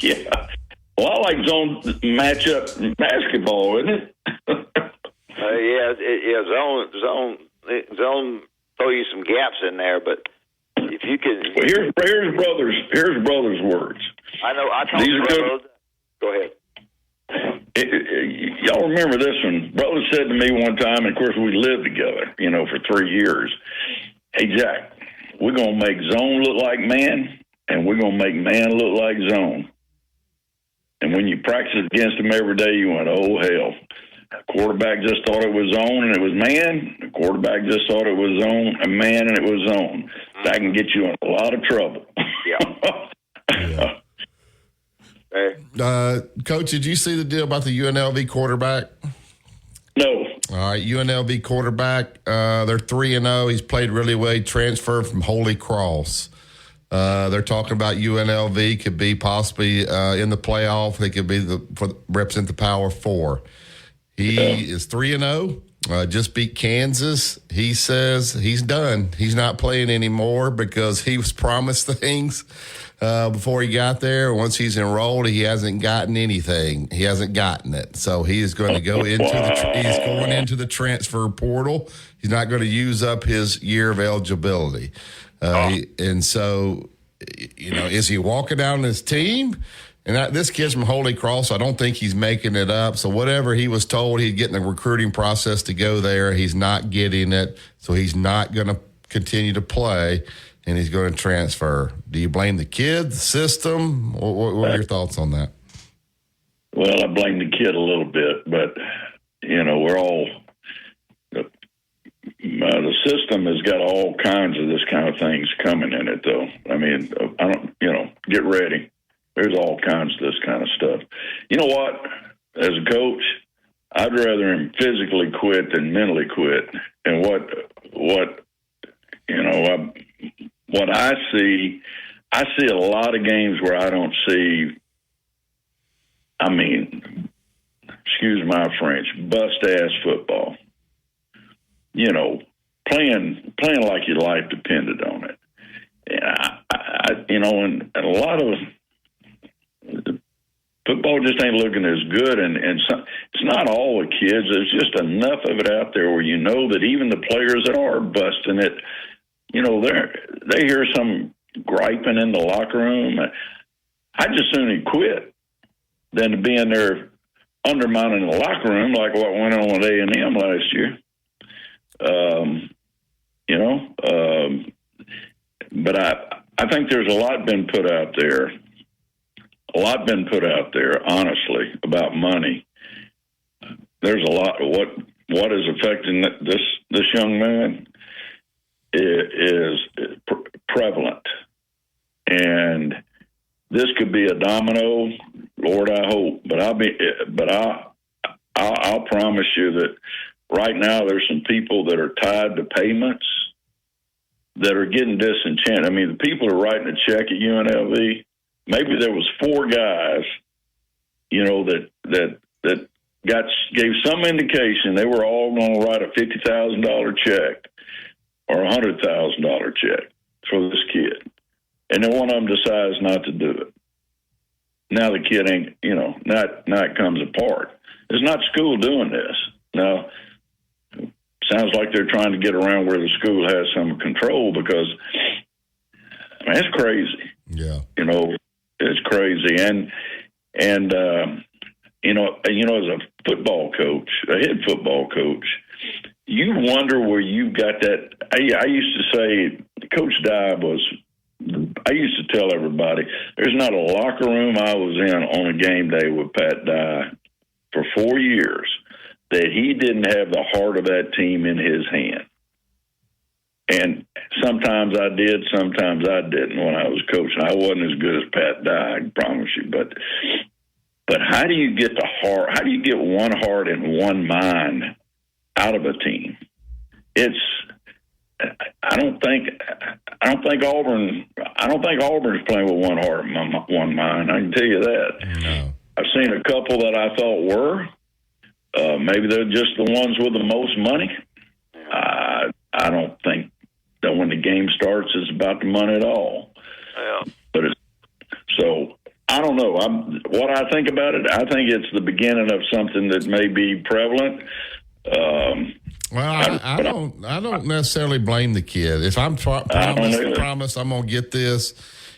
Yeah. Well, I like zone matchup basketball, isn't it? Zone throw you some gaps in there, but if you can. Well, here's Brother's words. I know. I told you. Go ahead. Y'all remember this one? Brother said to me one time, and of course we lived together, for 3 years. Hey, Jack, we're gonna make zone look like man, and we're going to make man look like zone. And when you practice against them every day, you went, oh, hell. Quarterback just thought it was zone and it was man. The quarterback just thought it was zone and man and it was zone. That can get you in a lot of trouble. Yeah. Coach, did you see the deal about the UNLV quarterback? No. All right, UNLV quarterback, they're 3-0. He's played really well. He transferred from Holy Cross. They're talking about UNLV could be possibly in the playoff. They could be represent the Power Four. He is 3-0. Just beat Kansas. He says he's done. He's not playing anymore because he was promised things before he got there. Once he's enrolled, he hasn't gotten anything. He hasn't gotten it. So he is going to go into the transfer portal. He's not going to use up his year of eligibility. And so, is he walking out on his team? And this kid's from Holy Cross. I don't think he's making it up. So whatever he was told he'd get in the recruiting process to go there, he's not getting it. So he's not going to continue to play, and he's going to transfer. Do you blame the kid, the system? What are your thoughts on that? Well, I blame the kid a little bit, but, we're all the system has got all kinds of this kind of things coming in it, though. I mean, get ready. There's all kinds of this kind of stuff. You know what? As a coach, I'd rather him physically quit than mentally quit. And what I see a lot of games where I don't see, excuse my French, bust-ass football. Playing like your life depended on it. And a lot of football just ain't looking as good, and it's not all the kids. There's just enough of it out there where that even the players that are busting it, they hear some griping in the locker room. I'd just soon he'd quit than to be in there undermining the locker room like what went on with A&M last year. But I think there's a lot been put out there a lot been put out there, honestly, about money. There's a lot of what is affecting this young man is prevalent, and this could be a domino. Lord, I hope, but I'll promise you that right now there's some people that are tied to payments that are getting disenchanted. I mean, the people are writing a check at UNLV. Maybe there was 4 guys, that gave some indication they were all going to write a $50,000 check or a $100,000 check for this kid, and then one of them decides not to do it. Now the kid ain't, now it comes apart. It's not school doing this. Now, sounds like they're trying to get around where the school has some control because it's crazy. Yeah. It's crazy. And as a football coach, a head football coach, you wonder where you got that. I used to say, Coach Dye I used to tell everybody, there's not a locker room I was in on a game day with Pat Dye for 4 years that he didn't have the heart of that team in his hand. And sometimes I did, sometimes I didn't when I was coaching. I wasn't as good as Pat Dye, I promise you. But how do you get the heart? How do you get one heart and one mind out of a team? I don't think Auburn's playing with one heart and one mind. I can tell you that. No. I've seen a couple that I thought were. Maybe they're just the ones with the most money. I don't think that when the game starts, it's about the money at all. Yeah. But so I don't know. What I think about it, I think it's the beginning of something that may be prevalent. Well, I don't necessarily blame the kid. If I'm promised I'm going to get this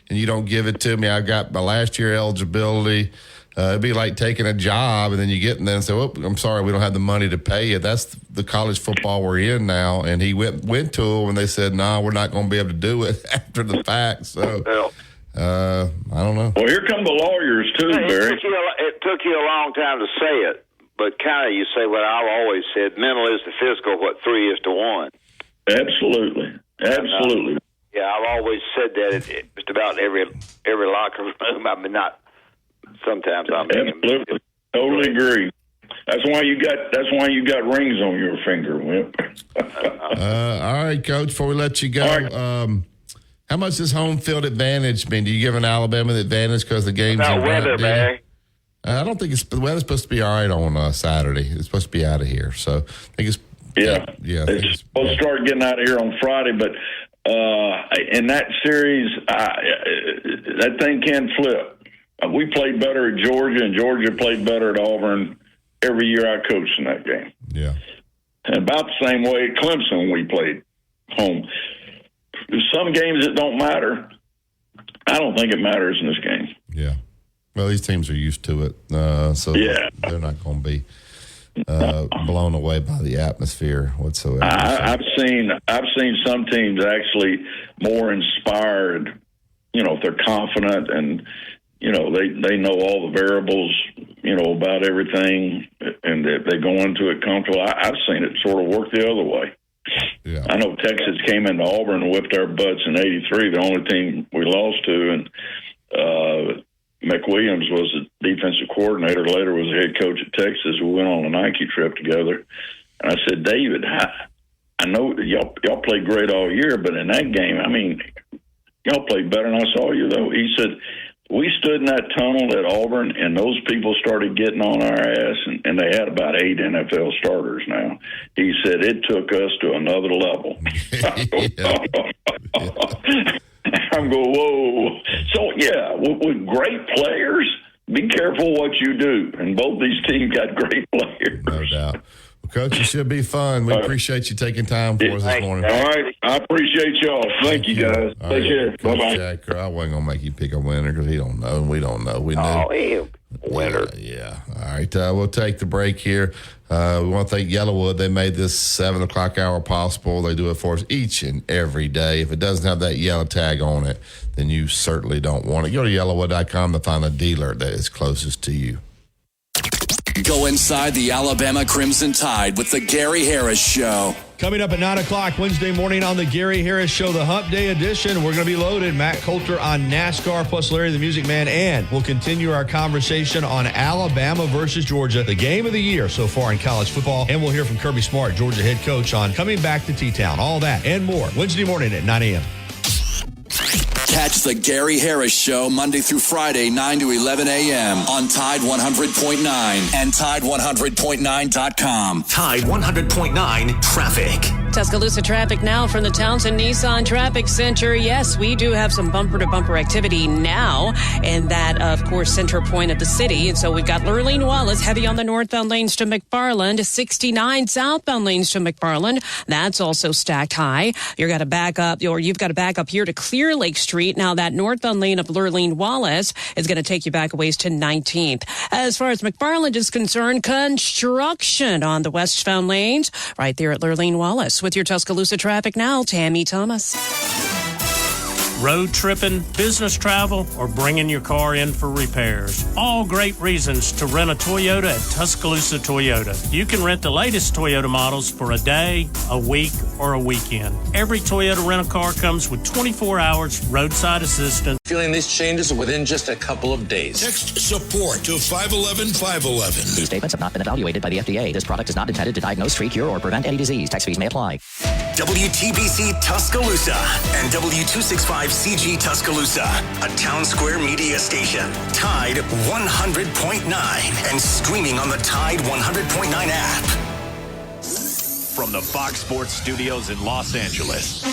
and you don't give it to me, I've got my last year eligibility. It'd be like taking a job and then you get in there and say, "Oh, I'm sorry, we don't have the money to pay you." That's the college football we're in now. And he went to them and they said, "No, we're not going to be able to do it after the fact." So I don't know. Well, here come the lawyers too, Barry. It took you a long time to say it, but kind of you say what I've always said: mental is to physical what 3 is to 1. Absolutely. Yeah, I've always said that. It's just about every locker room. I mean, not. Sometimes I'm absolutely totally agree. That's why you got rings on your finger, Wimp. All right, Coach. Before we let you go, how much does home field advantage mean? Do you give an Alabama the advantage because the game's about weather, man? I don't think the weather's supposed to be all right on Saturday. It's supposed to be out of here, so I think it's It's supposed to start getting out of here on Friday, but in that series, that thing can flip. We played better at Georgia, and Georgia played better at Auburn every year I coached in that game. Yeah. And about the same way at Clemson we played home. There's some games that don't matter. I don't think it matters in this game. Yeah. Well, these teams are used to it, so they're not going to be blown away by the atmosphere whatsoever. I've seen some teams actually more inspired, if they're confident and – they know all the variables, about everything, and they go into it comfortable. I've seen it sort of work the other way. Yeah. I know Texas came into Auburn and whipped our butts in '83, the only team we lost to, and McWilliams was the defensive coordinator. Later was the head coach at Texas. We went on a Nike trip together, and I said, David, I know y'all played great all year, but in that game, I mean, y'all played better than I saw you, though. He said, we stood in that tunnel at Auburn, and those people started getting on our ass, and they had about 8 NFL starters now. He said it took us to another level. I'm going, whoa. So, with great players, be careful what you do. And both these teams got great players. No doubt. Well, Coach, it should be fun. We appreciate you taking time for us this morning. All right. I appreciate y'all. Thank you, guys. Take care. Bye-bye. Jack, I wasn't going to make you pick a winner because he don't know. We don't know. We knew. Oh, winter. Yeah. All right. We'll take the break here. We want to thank Yellowwood. They made this 7 o'clock hour possible. They do it for us each and every day. If it doesn't have that yellow tag on it, then you certainly don't want it. Go to yellowwood.com to find a dealer that is closest to you. Go inside the Alabama Crimson Tide with the Gary Harris Show. Coming up at 9 o'clock Wednesday morning on the Gary Harris Show, the Hump Day edition. We're going to be loaded. Matt Coulter on NASCAR, plus Larry the Music Man. And we'll continue our conversation on Alabama versus Georgia, the game of the year so far in college football. And we'll hear from Kirby Smart, Georgia head coach, on coming back to T-Town. All that and more Wednesday morning at 9 a.m. Catch the Gary Harris Show Monday through Friday, 9 to 11 a.m. on Tide 100.9 and Tide100.9.com. Tide 100.9 traffic. Tuscaloosa traffic now from the Townsend Nissan Traffic Center. Yes, we do have some bumper-to-bumper activity now, and that, of course, center point of the city. And so we've got Lurleen Wallace heavy on the northbound lanes to McFarland, 69 southbound lanes to McFarland. That's also stacked high. You've got to back up here to Clear Lake Street. Now that northbound lane of Lurleen Wallace is going to take you back a ways to 19th. As far as McFarland is concerned, construction on the westbound lanes right there at Lurleen Wallace. With your Tuscaloosa traffic now, Tammy Thomas. Road tripping, business travel, or bringing your car in for repairs. All great reasons to rent a Toyota at Tuscaloosa Toyota. You can rent the latest Toyota models for a day, a week, or a weekend. Every Toyota rental-car comes with 24 hours roadside assistance. Feeling these changes within just a couple of days. Text support to 511-511. These statements have not been evaluated by the FDA. This product is not intended to diagnose, treat, cure, or prevent any disease. Tax fees may apply. WTBC Tuscaloosa and W265CG Tuscaloosa, a Town Square media station. Tide 100.9 and streaming on the Tide 100.9 app. From the Fox Sports Studios in Los Angeles,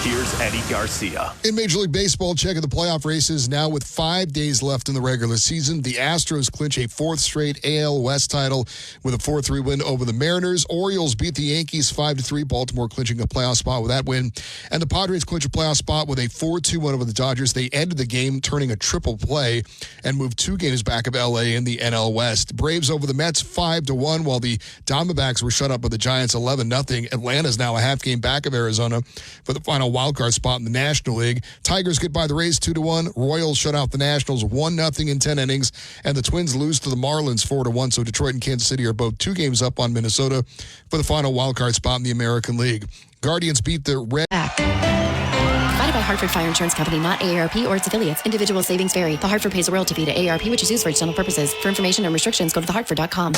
here's Eddie Garcia. In Major League Baseball, checking the playoff races now with 5 days left in the regular season. The Astros clinch a fourth straight AL West title with a 4-3 win over the Mariners. Orioles beat the Yankees 5-3. Baltimore clinching a playoff spot with that win. And the Padres clinch a playoff spot with a 4-2 win over the Dodgers. They ended the game turning a triple play and moved 2 games back of LA in the NL West. Braves over the Mets 5-1, while the Diamondbacks were shut up by the Giants 11-0. Atlanta's now a half game back of Arizona for the final wildcard spot in the National League. Tigers get by the Rays 2-1. Royals shut out the Nationals 1-0 in 10 innings. And the Twins lose to the Marlins 4-1. So Detroit and Kansas City are both 2 games up on Minnesota for the final wildcard spot in the American League. Guardians beat the Red. Provided by Hartford Fire Insurance Company, not AARP or its affiliates. Individual savings vary. The Hartford pays a royalty fee to AARP, which is used for external purposes. For information and restrictions, go to thehartford.com.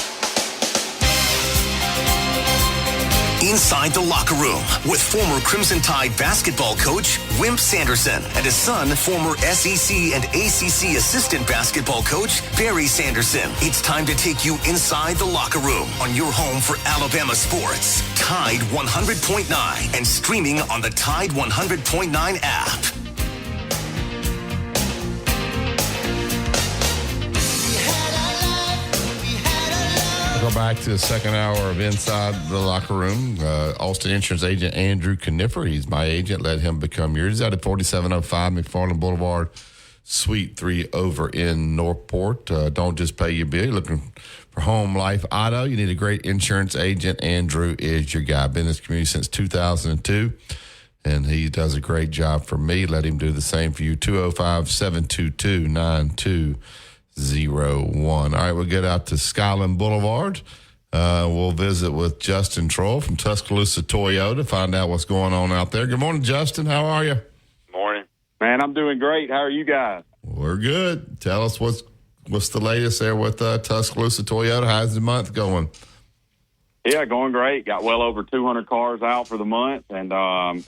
Inside the Locker Room with former Crimson Tide basketball coach Wimp Sanderson and his son, former SEC and ACC assistant basketball coach Barry Sanderson. It's time to take you inside the locker room on your home for Alabama sports. Tide 100.9 and streaming on the Tide 100.9 app. Go back to the second hour of Inside the Locker Room. Austin Insurance agent Andrew Kniffer, he's my agent. Let him become yours. He's out at 4705 McFarland Boulevard, Suite 3 over in Northport. Don't just pay your bill. You're looking for home, life, auto. You need a great insurance agent. Andrew is your guy. Been in this community since 2002, and he does a great job for me. Let him do the same for you. 205-722-9201. All right, we'll get out to Skyland Boulevard. We'll visit with Justin Troll from Tuscaloosa Toyota, find out what's going on out there. Good morning, Justin. How are you? Morning. Man, I'm doing great. How are you guys? We're good. Tell us what's the latest there with Tuscaloosa Toyota. How's the month going? Yeah, going great. Got well over 200 cars out for the month, and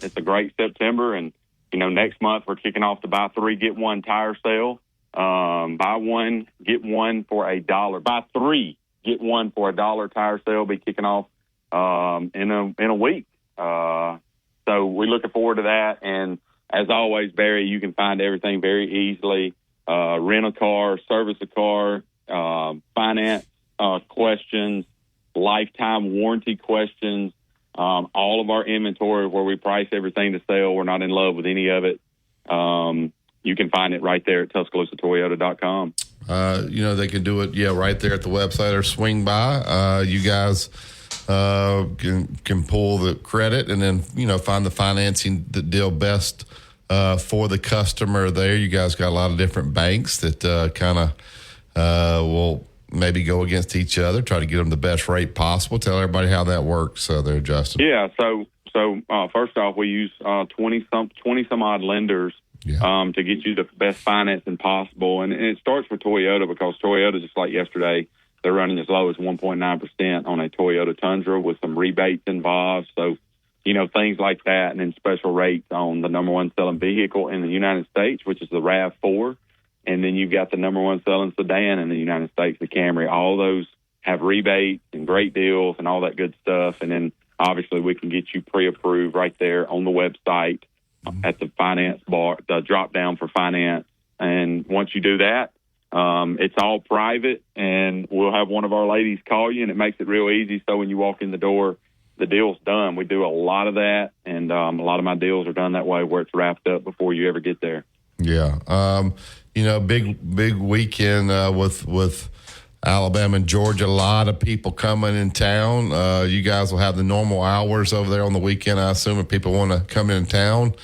it's a great September. And, next month we're kicking off the buy 3, get 1 tire sale. Buy 1, get 1 for $1. Buy 3, get 1 for $1 tire sale. Be kicking off in a week. So we're looking forward to that. And as always, Barry, you can find everything very easily. Rent a car, service a car, finance questions, lifetime warranty questions. All of our inventory where we price everything to sell. We're not in love with any of it. You can find it right there at TuscaloosaToyota.com. They can do it, right there at the website or swing by. You guys can pull the credit and then, find the financing that deal best for the customer there. You guys got a lot of different banks that kind of will maybe go against each other, try to get them the best rate possible. Tell everybody how that works there, Justin. Yeah, so first off, we use 20 some odd lenders to get you the best financing possible. And it starts with Toyota, because Toyota, just like yesterday, they're running as low as 1.9% on a Toyota Tundra with some rebates involved. So, things like that, and then special rates on the number one selling vehicle in the United States, which is the RAV4. And then you've got the number one selling sedan in the United States, the Camry. All those have rebates and great deals and all that good stuff. And then obviously we can get you pre-approved right there on the website at the finance bar, the drop down for finance. And once you do that, it's all private, and we'll have one of our ladies call you, and it makes it real easy. So when you walk in the door, the deal's done. We do a lot of that, and a lot of my deals are done that way, where it's wrapped up before you ever get there. Yeah. Big weekend with Alabama and Georgia. A lot of people coming in town. You guys will have the normal hours over there on the weekend, I assume, if people want to come in town,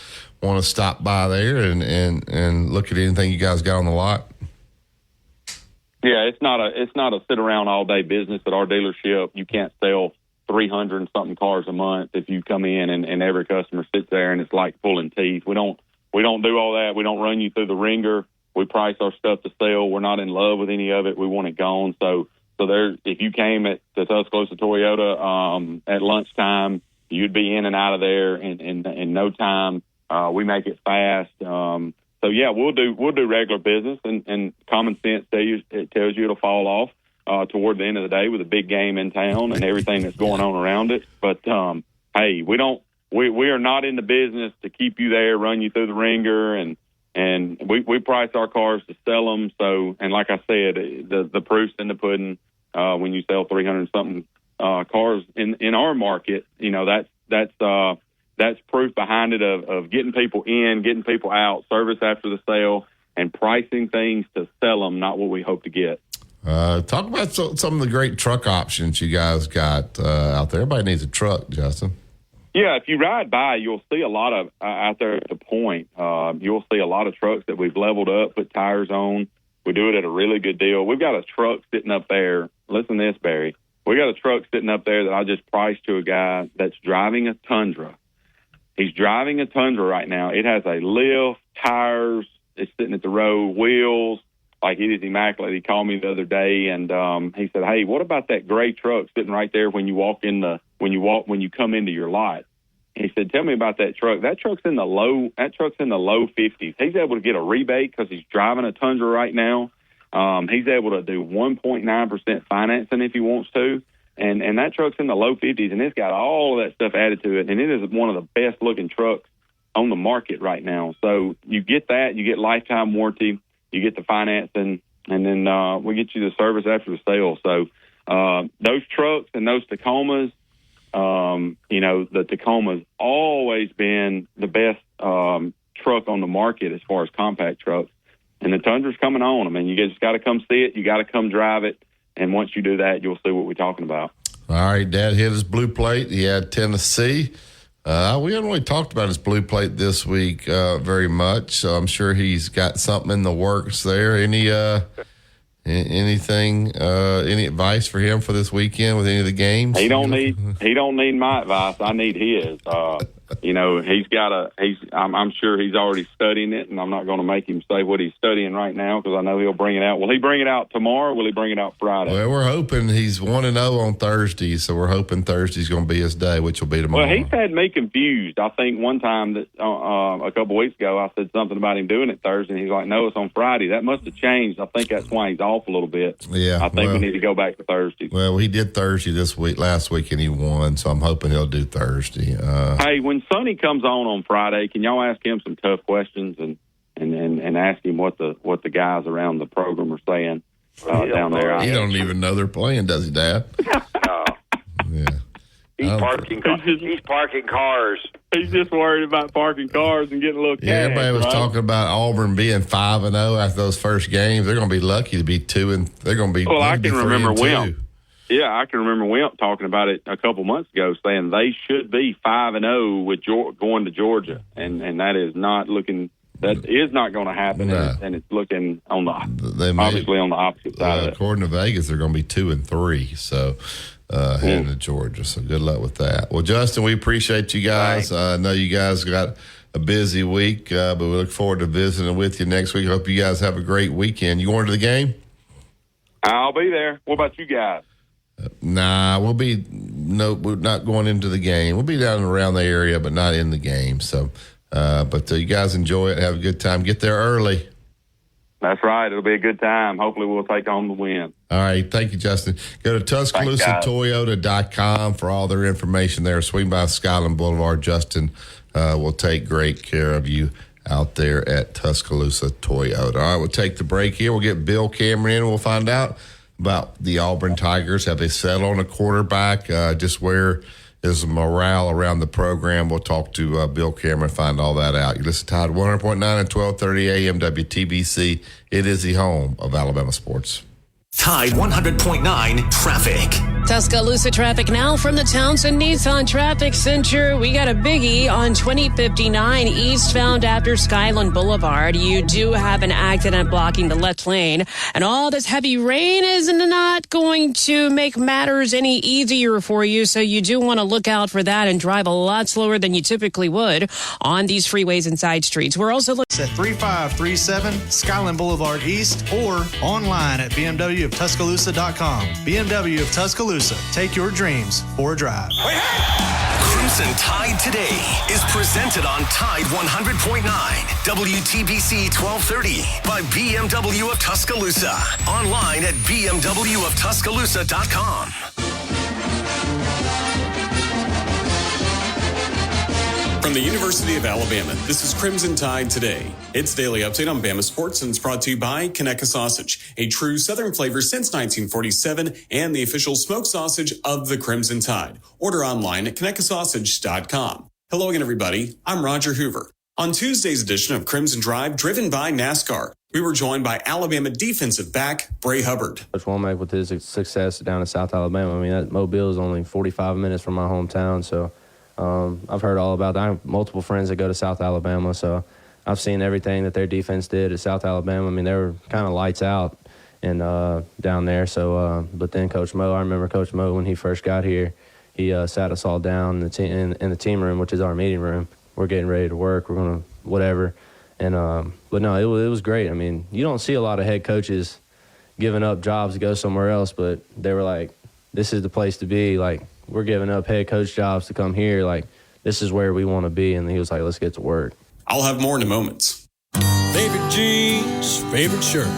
want to stop by there and look at anything you guys got on the lot. Yeah, it's not a sit around all day business at our dealership. You can't sell 300 and something cars a month if you come in and every customer sits there and it's like pulling teeth. We don't do all that. We don't run you through the ringer. We price our stuff to sell. We're not in love with any of it. We want it gone. So there, if you came to Tuscaloosa Toyota at lunchtime, you'd be in and out of there in no time. We make it fast. So yeah, we'll do regular business, and common sense tells you it'll fall off toward the end of the day with a big game in town and everything that's going on around it. But hey, we are not in the business to keep you there, run you through the ringer, and we price our cars to sell them. So, and like I said, the proof's in the pudding. When you sell 300 something cars in our market, that's proof behind it of getting people in, getting people out, service after the sale, and pricing things to sell them, not what we hope to get. Talk about some of the great truck options you guys got out there. Everybody needs a truck, Justin. Yeah, if you ride by, you'll see a lot of out there at the point. You'll see a lot of trucks that we've leveled up, put tires on. We do it at a really good deal. We've got a truck sitting up there. Listen to this, Barry. We got a truck sitting up there that I just priced to a guy that's driving a Tundra. He's driving a Tundra right now. It has a lift, tires. It's sitting at the road, wheels. Like, it is immaculate. He called me the other day, and he said, "Hey, what about that gray truck sitting right there when you come into your lot?" He said, "Tell me about that truck. That truck's in the low 50s. He's able to get a rebate because he's driving a Tundra right now. He's able to do 1.9% financing if he wants to. And that truck's in the low 50s, and it's got all of that stuff added to it. And it is one of the best looking trucks on the market right now. So you get that, you get lifetime warranty, you get the financing, and then we get you the service after the sale. So those trucks and those Tacomas, the Tacoma's always been the best truck on the market as far as compact trucks. And the Tundra's coming on. I mean, you just got to come see it. You got to come drive it. And once you do that, you'll see what we're talking about. All right, Dad hit his blue plate. He had Tennessee. We haven't really talked about his blue plate this week very much, so I'm sure he's got something in the works there. Any advice for him for this weekend with any of the games? He don't need my advice. I need his. I'm sure he's already studying it, and I'm not going to make him say what he's studying right now because I know he'll bring it out. Will he bring it out tomorrow, or will he bring it out Friday? Well, we're hoping he's 1-0 on Thursday, so we're hoping Thursday's going to be his day, which will be tomorrow. Well, he's had me confused. I think one time that a couple weeks ago I said something about him doing it Thursday, and he's like, "No, it's on Friday." That must have changed. I think that's why he's off a little bit. Yeah, I think we need to go back to Thursday. Well, he did Thursday last week, and he won, so I'm hoping he'll do Thursday. Hey, when Sonny comes on Friday, can y'all ask him some tough questions and ask him what the guys around the program are saying down there? He don't even know they're playing, does he, Dad? No. Yeah. He's parking cars. He's just worried about parking cars and getting a little cash. Yeah, everybody was right? talking about Auburn being 5-0 after those first games. They're going to be lucky to be 2 They're going to be. Well, I can remember 3-2. Wimp. Yeah, I can remember Wimp talking about it a couple months ago, saying they should be 5-0 with going to Georgia, and that is not looking. That is not going to happen, and it's looking on obviously on the opposite side of it. According to Vegas, they're going to be 2-3. So. Heading to Georgia. So good luck with that. Well, Justin, we appreciate you guys. I know you guys got a busy week, but we look forward to visiting with you next week. Hope you guys have a great weekend. You going to the game? I'll be there. What about you guys? Nah, we're not going into the game. We'll be down around the area, but not in the game. So, but you guys enjoy it. Have a good time. Get there early. That's right. It'll be a good time. Hopefully we'll take home the win. All right. Thank you, Justin. Go to TuscaloosaToyota.com for all their information there. Swing by Skyland Boulevard. Justin will take great care of you out there at Tuscaloosa Toyota. All right, we'll take the break here. We'll get Bill Cameron in. We'll find out about the Auburn Tigers. Have they settled on a quarterback? Just where is morale around the program? We'll talk to Bill Cameron, find all that out. You listen to Tide 100.9 and 1230 AM WTBC. It is the home of Alabama sports. Tide 100.9 traffic. Tuscaloosa traffic now from the Townsend Nissan Traffic Center. We got a biggie on 2059 eastbound after Skyland Boulevard. You do have an accident blocking the left lane. And all this heavy rain is not going to make matters any easier for you. So you do want to look out for that and drive a lot slower than you typically would on these freeways and side streets. We're also looking at 3537 Skyland Boulevard East or online at BMWofTuscaloosa.com. BMW of Tuscaloosa. Take your dreams for a drive. Crimson Tide Today is presented on Tide 100.9 WTBC 1230 by BMW of Tuscaloosa. Online at BMWofTuscaloosa.com. From the University of Alabama, this is Crimson Tide Today. It's daily update on Bama sports, and it's brought to you by Conecuh Sausage, a true Southern flavor since 1947 and the official smoked sausage of the Crimson Tide. Order online at ConecuhSausage.com. Hello again, everybody. I'm Roger Hoover. On Tuesday's edition of Crimson Drive, driven by NASCAR, we were joined by Alabama defensive back Bray Hubbard. Coach Womack, with his success down in South Alabama, I mean, that Mobile is only 45 minutes from my hometown, so I've heard all about that. I have multiple friends that go to South Alabama, so I've seen everything that their defense did at South Alabama. I mean, they were kind of lights out and down there. So, but then Coach Mo, I remember Coach Mo when he first got here, he sat us all down in the team room, which is our meeting room. We're getting ready to work. We're gonna whatever, and but no, it was great. I mean, you don't see a lot of head coaches giving up jobs to go somewhere else, but they were like, "This is the place to be." Like, we're giving up head coach jobs to come here. Like, this is where we want to be. And he was like, let's get to work. I'll have more in a moment. Favorite jeans, favorite shirt.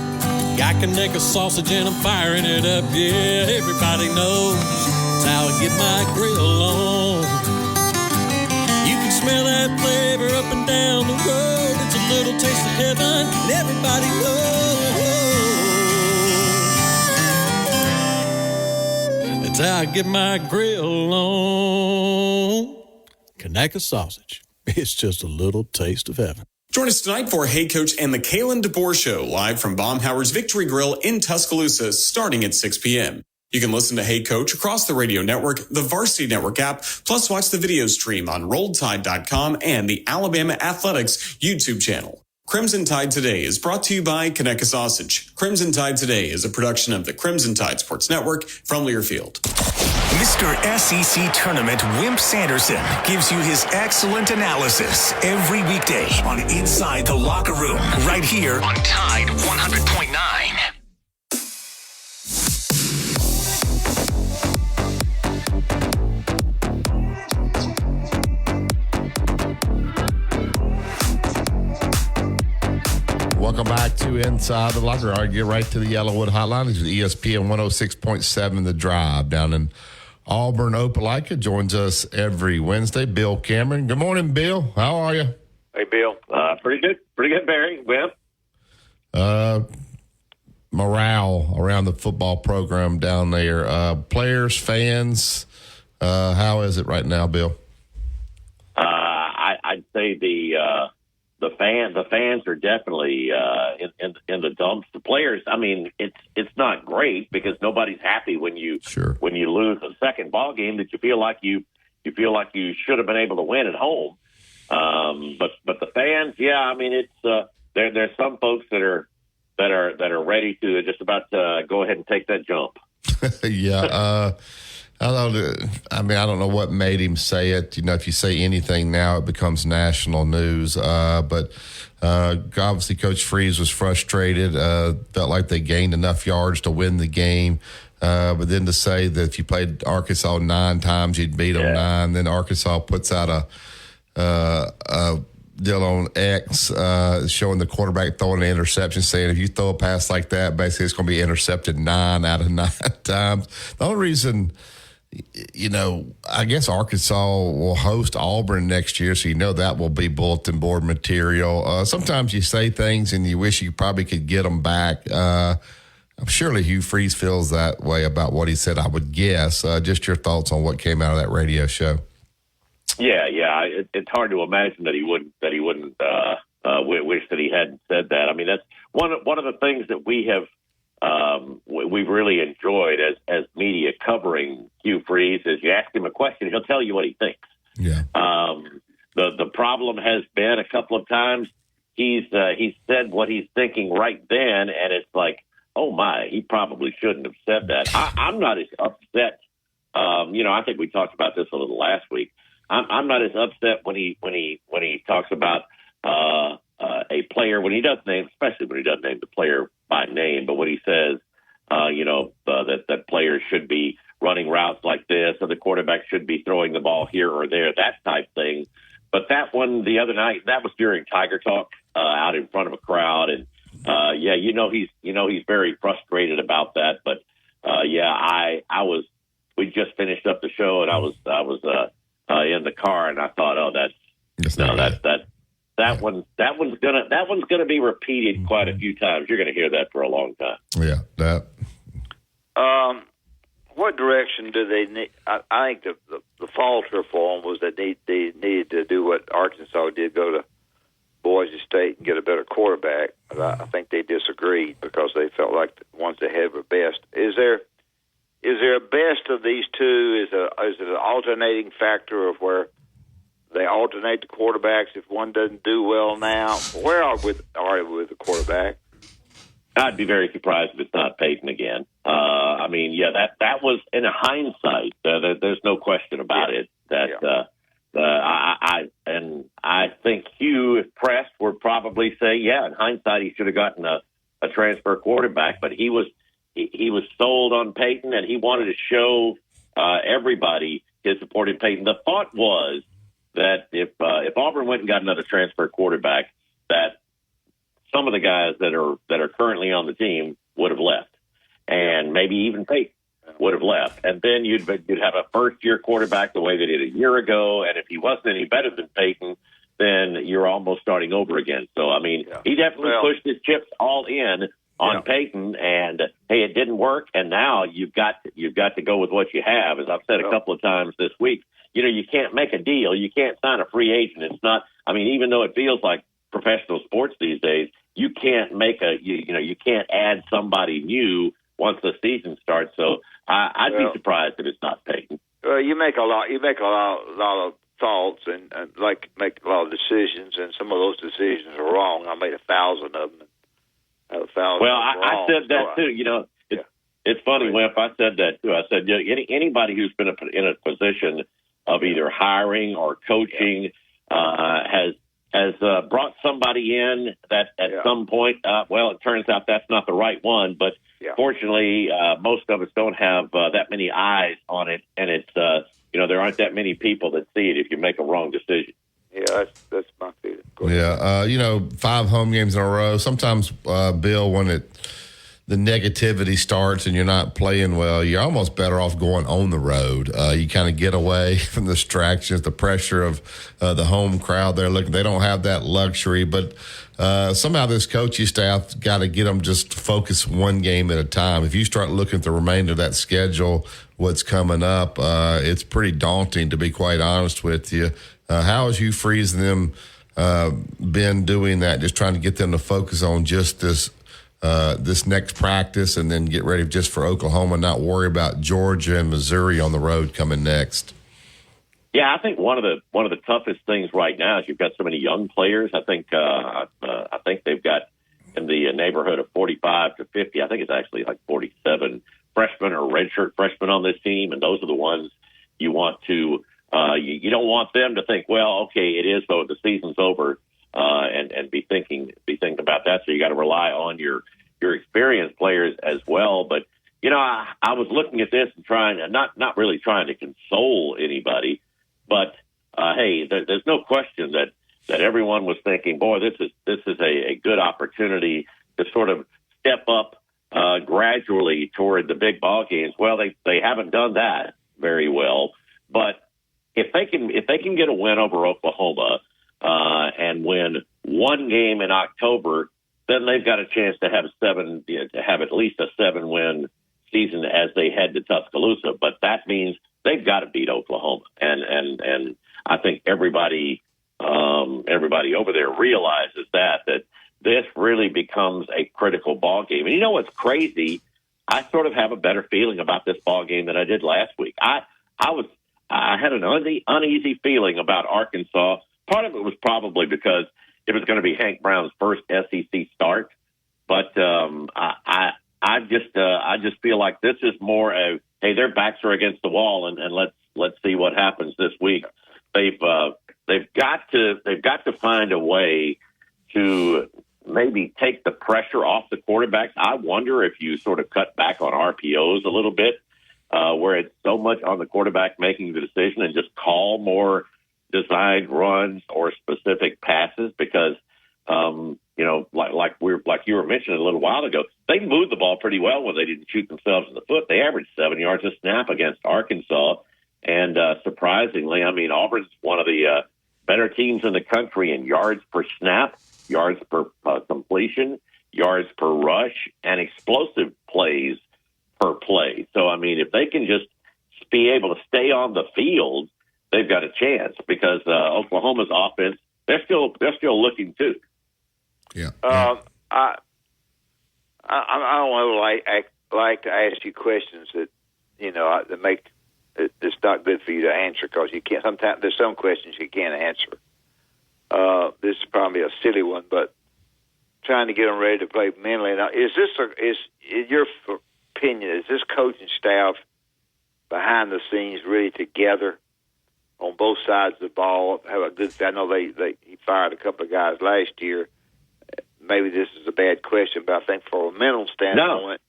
Got Conecuh sausage and I'm firing it up. Yeah, everybody knows it's how I get my grill on. You can smell that flavor up and down the road. It's a little taste of heaven and everybody knows. It's how I get my grill on. Conecuh sausage. It's just a little taste of heaven. Join us tonight for Hey Coach and the Kalen DeBoer Show, live from Baumhower's Victory Grill in Tuscaloosa, starting at 6 p.m. You can listen to Hey Coach across the radio network, the Varsity Network app, plus watch the video stream on RolledTide.com and the Alabama Athletics YouTube channel. Crimson Tide Today is brought to you by Conecuh Sausage. Crimson Tide Today is a production of the Crimson Tide Sports Network from Learfield. Mr. SEC Tournament Wimp Sanderson gives you his excellent analysis every weekday on Inside the Locker Room, right here on Tide 100.9. Welcome back to Inside the Locker Room. Get right to the Yellowwood Hotline. This is ESPN 106.7 The Drive down in Auburn. Opelika joins us every Wednesday. Bill Cameron. Good morning, Bill. How are you? Hey, Bill. Pretty good, Barry. Well, morale around the football program down there. Players, fans, How is it right now, Bill? I'd say the fans are definitely in the dumps. The players, I mean, it's not great because nobody's happy when you lose a second ball game that you feel like you should have been able to win at home. But the fans, yeah, I mean, it's there's some folks that are ready to just about go ahead and take that jump. Yeah. I don't know what made him say it. You know, if you say anything now, it becomes national news. But obviously, Coach Freeze was frustrated, felt like they gained enough yards to win the game. But then to say that if you played Arkansas 9 times, you'd beat them 9. Then Arkansas puts out a deal on X showing the quarterback throwing an interception, saying if you throw a pass like that, basically it's going to be intercepted 9 out of 9 times. The only reason, you know, I guess Arkansas will host Auburn next year, so you know that will be bulletin board material. Sometimes you say things and you wish you probably could get them back. I'm surely Hugh Freeze feels that way about what he said, I would guess. Just your thoughts on what came out of that radio show. Yeah. It's hard to imagine that he wouldn't wish that he hadn't said that. I mean, that's one of the things that we have we've really enjoyed as media covering Hugh Freeze. Is you ask him a question, he'll tell you what he thinks. Yeah. The problem has been a couple of times he's said what he's thinking right then, and it's like, oh my, he probably shouldn't have said that. I'm not as upset. I think we talked about this a little last week. I'm not as upset when he talks about a player when he does name, especially when he doesn't name the player by name, but when he says, that players should be running routes like this, or the quarterback should be throwing the ball here or there, that type thing. But that one the other night, that was during Tiger Talk out in front of a crowd, and he's very frustrated about that. But we just finished up the show, and I was in the car, and I thought, that one's gonna be repeated quite a few times. You're gonna hear that for a long time. Yeah, that. What direction do they need? I think the falter for them was that they needed to do what Arkansas did, go to Boise State and get a better quarterback. But I think they disagreed because they felt like the ones they had were best. Is there a best of these two? Is it an alternating factor of where they alternate the quarterbacks if one doesn't do well now? Where are we with the quarterback? I'd be very surprised if it's not Peyton again. That was in hindsight. There's no question about it. I think Hugh, if pressed, would probably say, in hindsight, he should have gotten a transfer quarterback. But he was sold on Peyton, and he wanted to show everybody his support in Peyton. The thought was that if Auburn went and got another transfer quarterback, that some of the guys that are currently on the team would have left, and maybe even Peyton would have left, and then you'd have a first-year quarterback the way they did a year ago, and if he wasn't any better than Peyton, then you're almost starting over again. So, I mean, he definitely pushed his chips all in on Peyton, and hey, it didn't work, and now you've got to go with what you have. As I've said a couple of times this week, you can't make a deal, you can't sign a free agent. It's not. I mean, even though it feels like professional sports these days, you can't make you can't add somebody new once the season starts. So I'd be surprised if it's not Peyton. You make a lot of thoughts and make a lot of decisions, and some of those decisions are wrong. I made 1,000 of them. I said that too. It's funny, Wimp. I said that too. I said anybody who's been in a position of either hiring or coaching has brought somebody in that at some point, it turns out that's not the right one. But fortunately, most of us don't have that many eyes on it, and it's there aren't that many people that see it if you make a wrong decision. Yeah, that's my feeling. 5 home games in a row. Sometimes, Bill, when negativity starts and you're not playing well, you're almost better off going on the road. You kind of get away from the distractions, the pressure of the home crowd there. Look, they don't have that luxury, but somehow this coaching staff got to get them just focus one game at a time. If you start looking at the remainder of that schedule, what's coming up, it's pretty daunting, to be quite honest with you. How has Hugh Freeze and them been doing that, just trying to get them to focus on just this next practice and then get ready just for Oklahoma, not worry about Georgia and Missouri on the road coming next? Yeah, I think one of the toughest things right now is you've got so many young players. I think they've got in the neighborhood of 45 to 50. I think it's actually like 47 freshmen or redshirt freshmen on this team, and those are the ones you want to. You don't want them to think, well, okay, it is, so the season's over, and be thinking about that. So you got to rely on your experienced players as well. But I was looking at this and trying, not really trying to console anybody, but hey, there's no question that everyone was thinking, boy, this is a good opportunity to sort of step up gradually toward the big ball games. Well, they haven't done that very well, but if they can get a win over Oklahoma and win one game in October, then they've got a chance to have at least a 7-win season as they head to Tuscaloosa. But that means they've got to beat Oklahoma, and I think everybody over there realizes that this really becomes a critical ball game. And you know what's crazy? I sort of have a better feeling about this ball game than I did last week. I had an uneasy feeling about Arkansas. Part of it was probably because it was going to be Hank Brown's first SEC start, but I just feel like this is more of, hey, their backs are against the wall, and let's see what happens this week. They've got to find a way to maybe take the pressure off the quarterbacks. I wonder if you sort of cut back on RPOs a little bit, where it's so much on the quarterback making the decision, and just call more designed runs or specific passes, because like you were mentioning a little while ago, they moved the ball pretty well when they didn't shoot themselves in the foot. They averaged 7 yards a snap against Arkansas, and surprisingly, I mean, Auburn's one of the better teams in the country in yards per snap, yards per completion, yards per rush, and explosive plays per play. So, I mean, if they can just be able to stay on the field, they've got a chance, because Oklahoma's offense, they're still looking too. Yeah. I don't like to ask you questions that that make it's not good for you to answer, because you can't. Sometimes there's some questions you can't answer. This is probably a silly one, but trying to get them ready to play mentally. Now, is in your opinion, is this coaching staff behind the scenes really together on both sides of the ball? Have a good. I know he fired a couple of guys last year. Maybe this is a bad question, but I think from a mental standpoint,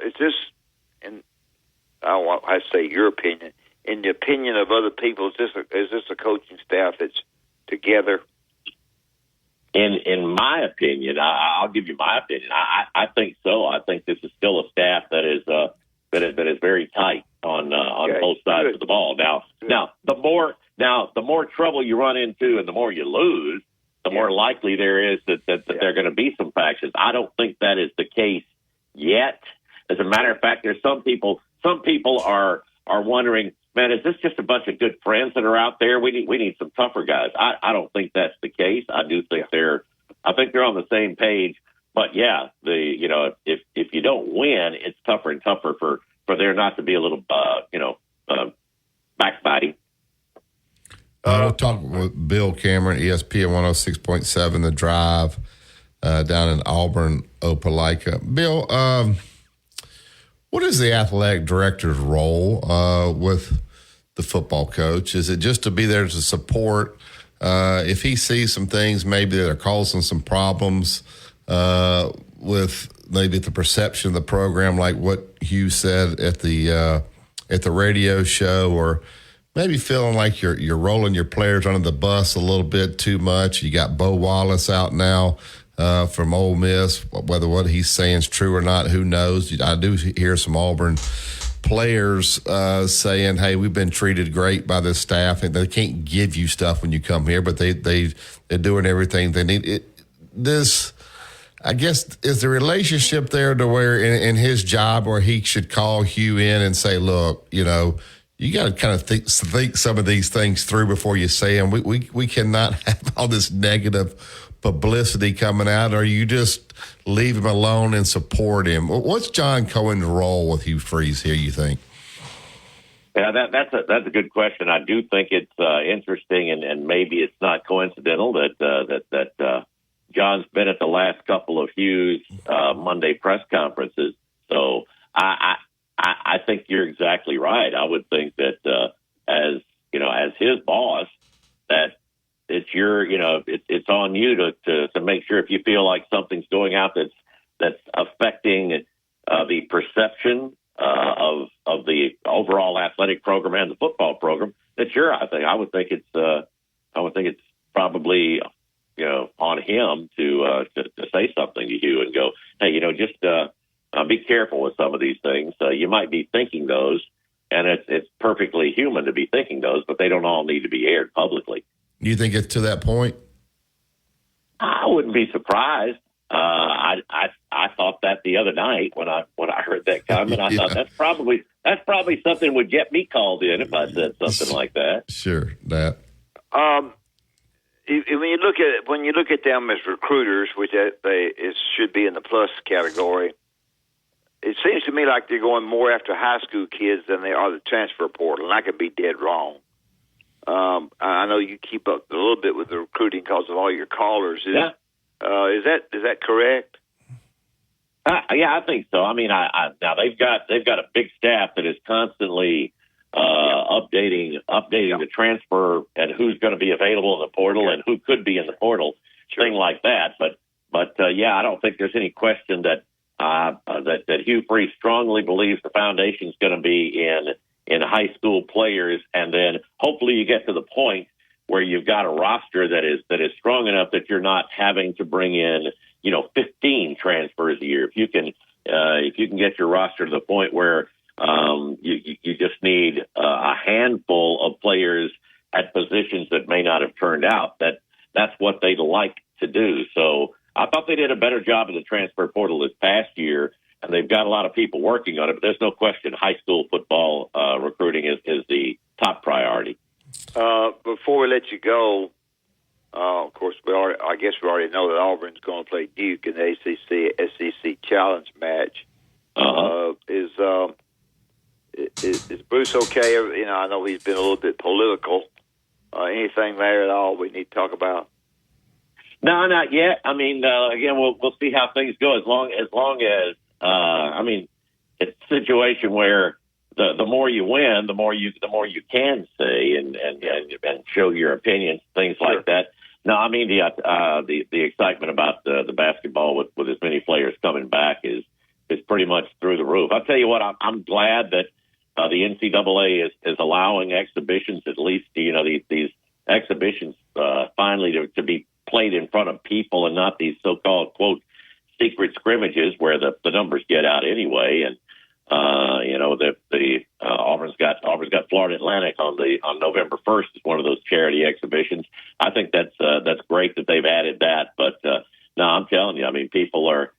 is this, and I don't want to say your opinion, in the opinion of other people, is this a coaching staff that's together? In my opinion, I'll give you my opinion. I think so. I think this is still a staff that is very tight on both sides of the ball. Now the more trouble you run into and the more you lose, the more likely there is that there are going to be some factions. I don't think that is the case yet. As a matter of fact, there's some people are wondering, man, is this just a bunch of good friends that are out there? We need some tougher guys. I don't think that's the case. I do think they're on the same page. But yeah, if you don't win, it's tougher and tougher for there not to be a little backbiting. We'll talk with Bill Cameron, ESPN 106.7, The Drive, down in Auburn, Opelika. Bill, what is the athletic director's role with the football coach? Is it just to be there to support? If he sees some things maybe that are causing some problems with maybe the perception of the program, like what Hugh said at the radio show, or maybe feeling like you're rolling your players under the bus a little bit too much. You got Bo Wallace out now. from Ole Miss. Whether what he's saying is true or not, who knows? I do hear some Auburn players saying, "Hey, we've been treated great by this staff, and they can't give you stuff when you come here, but they're doing everything they need." I guess, is the relationship there to where in his job where he should call Hugh in and say, "Look, you got to kind of think some of these things through before you say them. We cannot have all this negative publicity coming out, or you just leave him alone and support him." What's John Cohen's role with Hugh Freeze here, you think? Yeah, that's a good question. I do think it's interesting, and maybe it's not coincidental that John's been at the last couple of Hugh's Monday press conferences. So I think you're exactly right. I would think that as his boss, that it's it's on you to make sure, if you feel like something's going out that's affecting the perception of the overall athletic program and the football program, that I would think it's probably on him to say something to you and go, "Hey, just be careful with some of these things. You might be thinking those, and it's perfectly human to be thinking those, but they don't all need to be aired publicly." You think it's to that point? I wouldn't be surprised. I thought that the other night when I heard that comment. I thought that's probably something would get me called in if I said something like that. Sure, that. When you look at them as recruiters, which it should be in the plus category, it seems to me like they're going more after high school kids than they are the transfer portal, and I could be dead wrong. I know you keep up a little bit with the recruiting because of all your callers. Is that correct? Yeah, I think so. I mean, now they've got a big staff that is constantly updating the transfer and who's going to be available in the portal and who could be in the portal, thing like that. But I don't think there's any question that Hugh Freeze strongly believes the foundation is going to be in high school players, and then hopefully you get to the point where you've got a roster that is strong enough that you're not having to bring in 15 transfers a year. If you can get your roster to the point where you just need a handful of players at positions that may not have turned out, that's what they'd like to do. So I thought they did a better job of the transfer portal this past year, and they've got a lot of people working on it. But there's no question high school football recruiting is the top priority. Before we let you go, of course, I guess we already know that Auburn's going to play Duke in the ACC-SEC Challenge match. Is Bruce okay? I know he's been a little bit political. Anything there at all we need to talk about? No, not yet. I mean, again, we'll see how things go. As long as it's a situation where the more you win, the more you can say and show your opinions, things like that. No, I mean the excitement about the basketball with as many players coming back is pretty much through the roof. I'll tell you what, I'm glad that the NCAA is allowing exhibitions, at least these exhibitions finally to be played in front of people and not these so-called quote secret scrimmages where the numbers get out anyway. And Auburn's got Florida Atlantic on November 1st is one of those charity exhibitions. I think that's great that they've added that. But no, I'm telling you, I mean, people are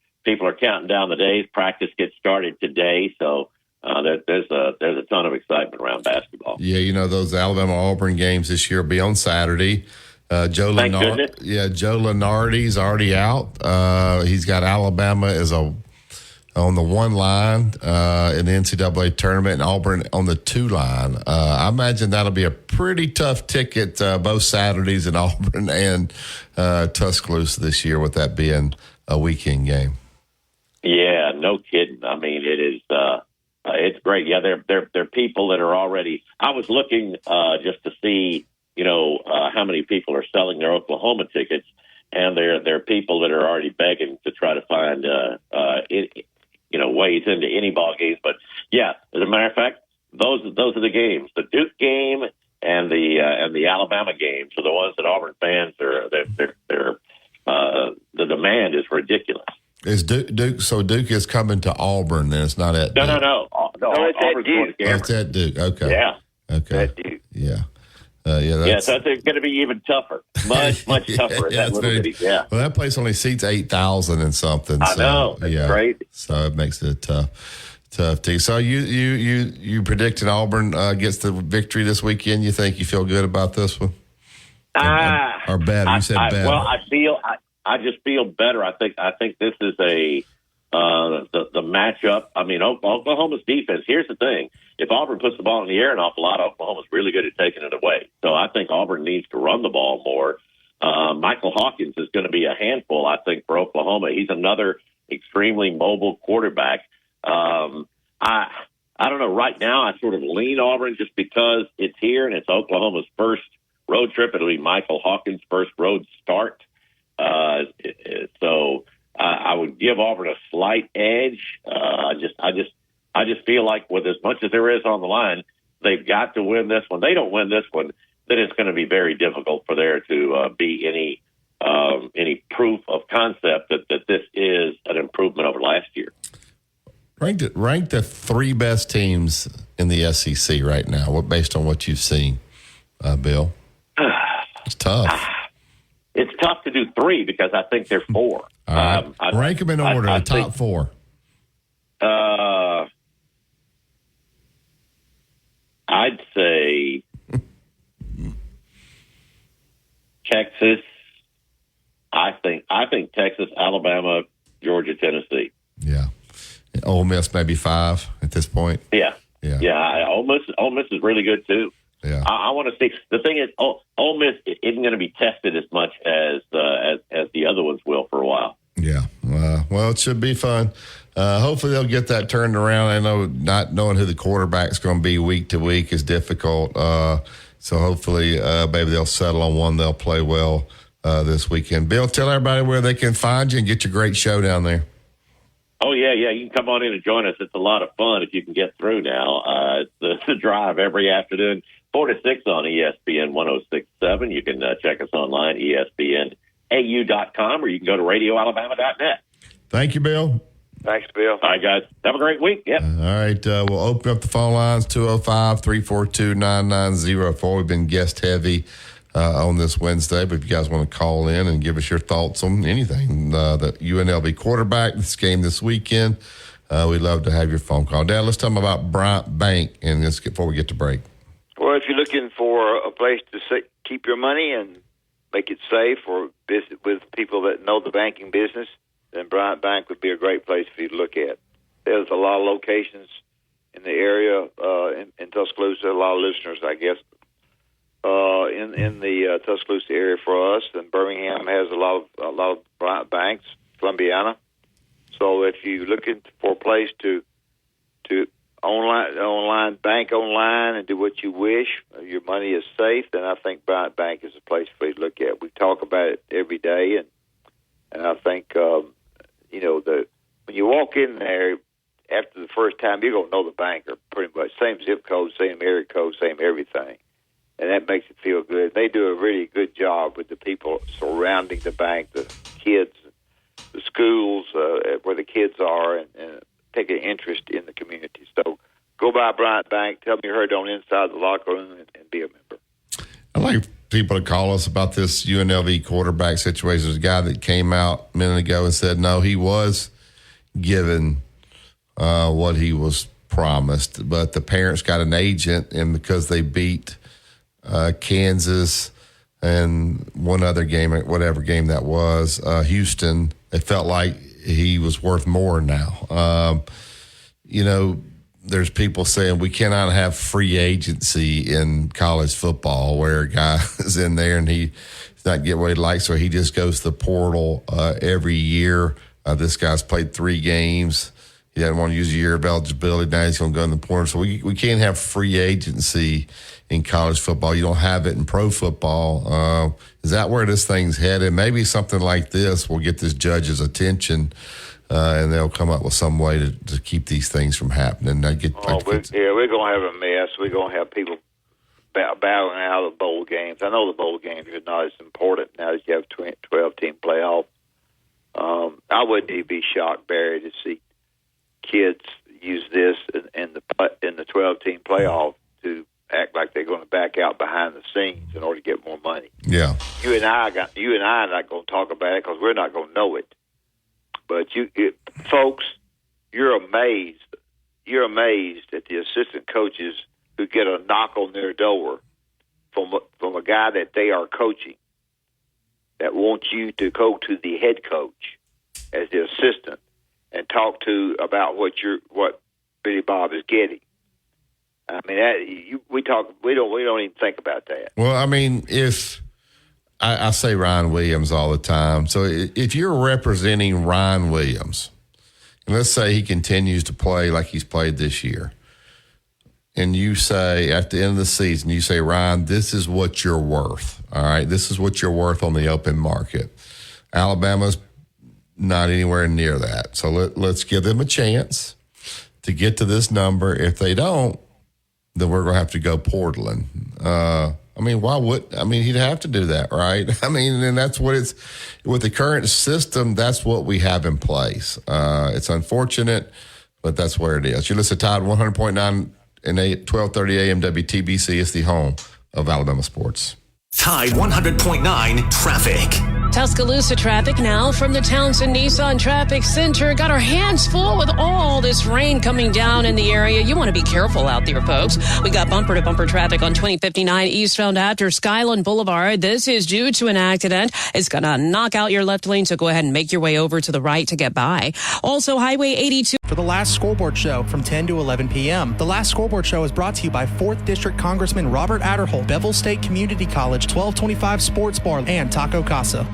counting down the days. Practice gets started today, so there's a ton of excitement around basketball. Yeah, those Alabama-Auburn games this year will be on Saturday. Joe Lunardi's already out. He's got Alabama on the 1 line in the NCAA tournament, and Auburn on the 2 line. I imagine that'll be a pretty tough ticket both Saturdays in Auburn and Tuscaloosa this year, with that being a weekend game. Yeah, no kidding. I mean, it is. It's great. Yeah, they're people that are already. I was looking just to see, how many people are selling their Oklahoma tickets, and there are people that are already begging to try to find ways into any ball games. But yeah, as a matter of fact, those are the games. The Duke game and the Alabama games are the ones that Auburn fans are. The demand ridiculous. Is Duke? So Duke is coming to Auburn, then it's not at Duke. No. It's at Duke. It's at Duke. Okay. Yeah. Okay. At Duke. Yeah. Yeah. So it's going to be even tougher. Much tougher. Yeah, Well, that place only seats 8,000 and something. I know. That's crazy. So it makes it a tough team. So you predicted Auburn gets the victory this weekend. You think you feel good about this one? Or better? You said better. Well, I just feel better. I think this is the matchup. I mean, Oklahoma's defense. Here's the thing: if Auburn puts the ball in the air an awful lot, Oklahoma's really good at taking it away. So I think Auburn needs to run the ball more. Michael Hawkins is going to be a handful, I think, for Oklahoma. He's another extremely mobile quarterback. I don't know. Right now, I sort of lean Auburn just because it's here and it's Oklahoma's first road trip. It'll be Michael Hawkins' first road start. So I would give Auburn a slight edge. I just feel like with as much as there is on the line, they've got to win this one. They don't win this one, then it's going to be very difficult for there to be any proof of concept that this is an improvement over last year. Rank the three best teams in the SEC right now, based on what you've seen, Bill. It's tough. It's tough to do three because I think they're four. All right. Rank them in order, the top four. I'd say Texas. I think Texas, Alabama, Georgia, Tennessee. Yeah. Ole Miss maybe 5 at this point. Yeah. Ole Miss is really good too. Yeah. I want to see. The thing is, Ole Miss isn't going to be tested as much as the other ones will for a while. Yeah. Well, it should be fun. Hopefully they'll get that turned around. I know not knowing who the quarterback's going to be week to week is difficult. So hopefully maybe they'll settle on one they'll play well this weekend. Bill, tell everybody where they can find you and get your great show down there. Oh, yeah. You can come on in and join us. It's a lot of fun if you can get through now. It's the drive every afternoon, 4 to 6 on ESPN 106.7. You can check us online, ESPNAU.com, or you can go to radioalabama.net. Thank you, Bill. Thanks, Bill. All right, guys. Have a great week. Yep. All right. We'll open up the phone lines, 205-342-9904. We've been guest heavy on this Wednesday, but if you guys want to call in and give us your thoughts on anything, the UNLV quarterback, this game this weekend, we'd love to have your phone call. Dad, let's talk about Bryant Bank and before we get to break. Well, if you're looking for a place to keep your money and make it safe or visit with people that know the banking business, then Bryant Bank would be a great place for you to look at. There's a lot of locations in the area, in Tuscaloosa, a lot of listeners, I guess, in the Tuscaloosa area for us. And Birmingham has a lot of Bryant Banks, Columbiana. So if you're looking for a place to online bank online and do what you wish, your money is safe, then I think Bryant Bank is a place for you to look at. We talk about it every day, and I think when you walk in there after the first time, you're gonna know the banker pretty much. Same zip code, same area code, same everything, and that makes it feel good. They do a really good job with the people surrounding the bank, the kids, the schools where the kids are, and take an interest in the community. So go by Bryant Bank. Tell me you heard on Inside the Locker Room and be a member. I'd like people to call us about this UNLV quarterback situation. There's a guy that came out a minute ago and said, no, he was given what he was promised, but the parents got an agent, and because they beat Kansas and one other game, whatever game that was, Houston, they felt like he was worth more now. There's people saying we cannot have free agency in college football where a guy is in there and he's not getting what he likes, so he just goes to the portal every year. This guy's played 3 games. He doesn't want to use a year of eligibility. Now he's going to go in the portal. So we can't have free agency in college football. You don't have it in pro football. Is that where this thing's headed? Maybe something like this will get this judge's attention, and they'll come up with some way to keep these things from happening. We're going to have a mess. We're going to have people battling out of bowl games. I know the bowl games are not as important now that you have 12-team playoff. I wouldn't even be shocked, Barry, to see kids use this in the 12-team playoff to act like they're going to back out behind the scenes in order to get more money. Yeah. You and I are not going to talk about it because we're not going to know it. But folks, you're amazed. You're amazed at the assistant coaches who get a knock on their door from a guy that they are coaching that wants you to go to the head coach as the assistant and talk to about what Billy Bob is getting. I mean, we don't even think about that. Well, I mean, if I say Ryan Williams all the time, so if you're representing Ryan Williams, and let's say he continues to play like he's played this year, and you say at the end of the season, you say, Ryan, this is what you're worth. All right, this is what you're worth on the open market. Alabama's not anywhere near that, so let's give them a chance to get to this number. If they don't, then we're going to have to go Portland. He'd have to do that, right? I mean, and that's what it's, with the current system, that's what we have in place. It's unfortunate, but that's where it is. You listen to Tide 100.9 and 1230 AM WTBC. It's the home of Alabama sports. Tide 100.9 traffic. Tuscaloosa traffic now from the Townsend Nissan Traffic Center. Got our hands full with all this rain coming down in the area. You want to be careful out there, folks. We got bumper-to-bumper traffic on 2059 eastbound after Skyland Boulevard. This is due to an accident. It's going to knock out your left lane, so go ahead and make your way over to the right to get by. Also, Highway 82. For the Last Scoreboard Show from 10 to 11 p.m. The Last Scoreboard Show is brought to you by 4th District Congressman Robert Adderholt, Bevel State Community College, 1225 Sports Bar, and Taco Casa.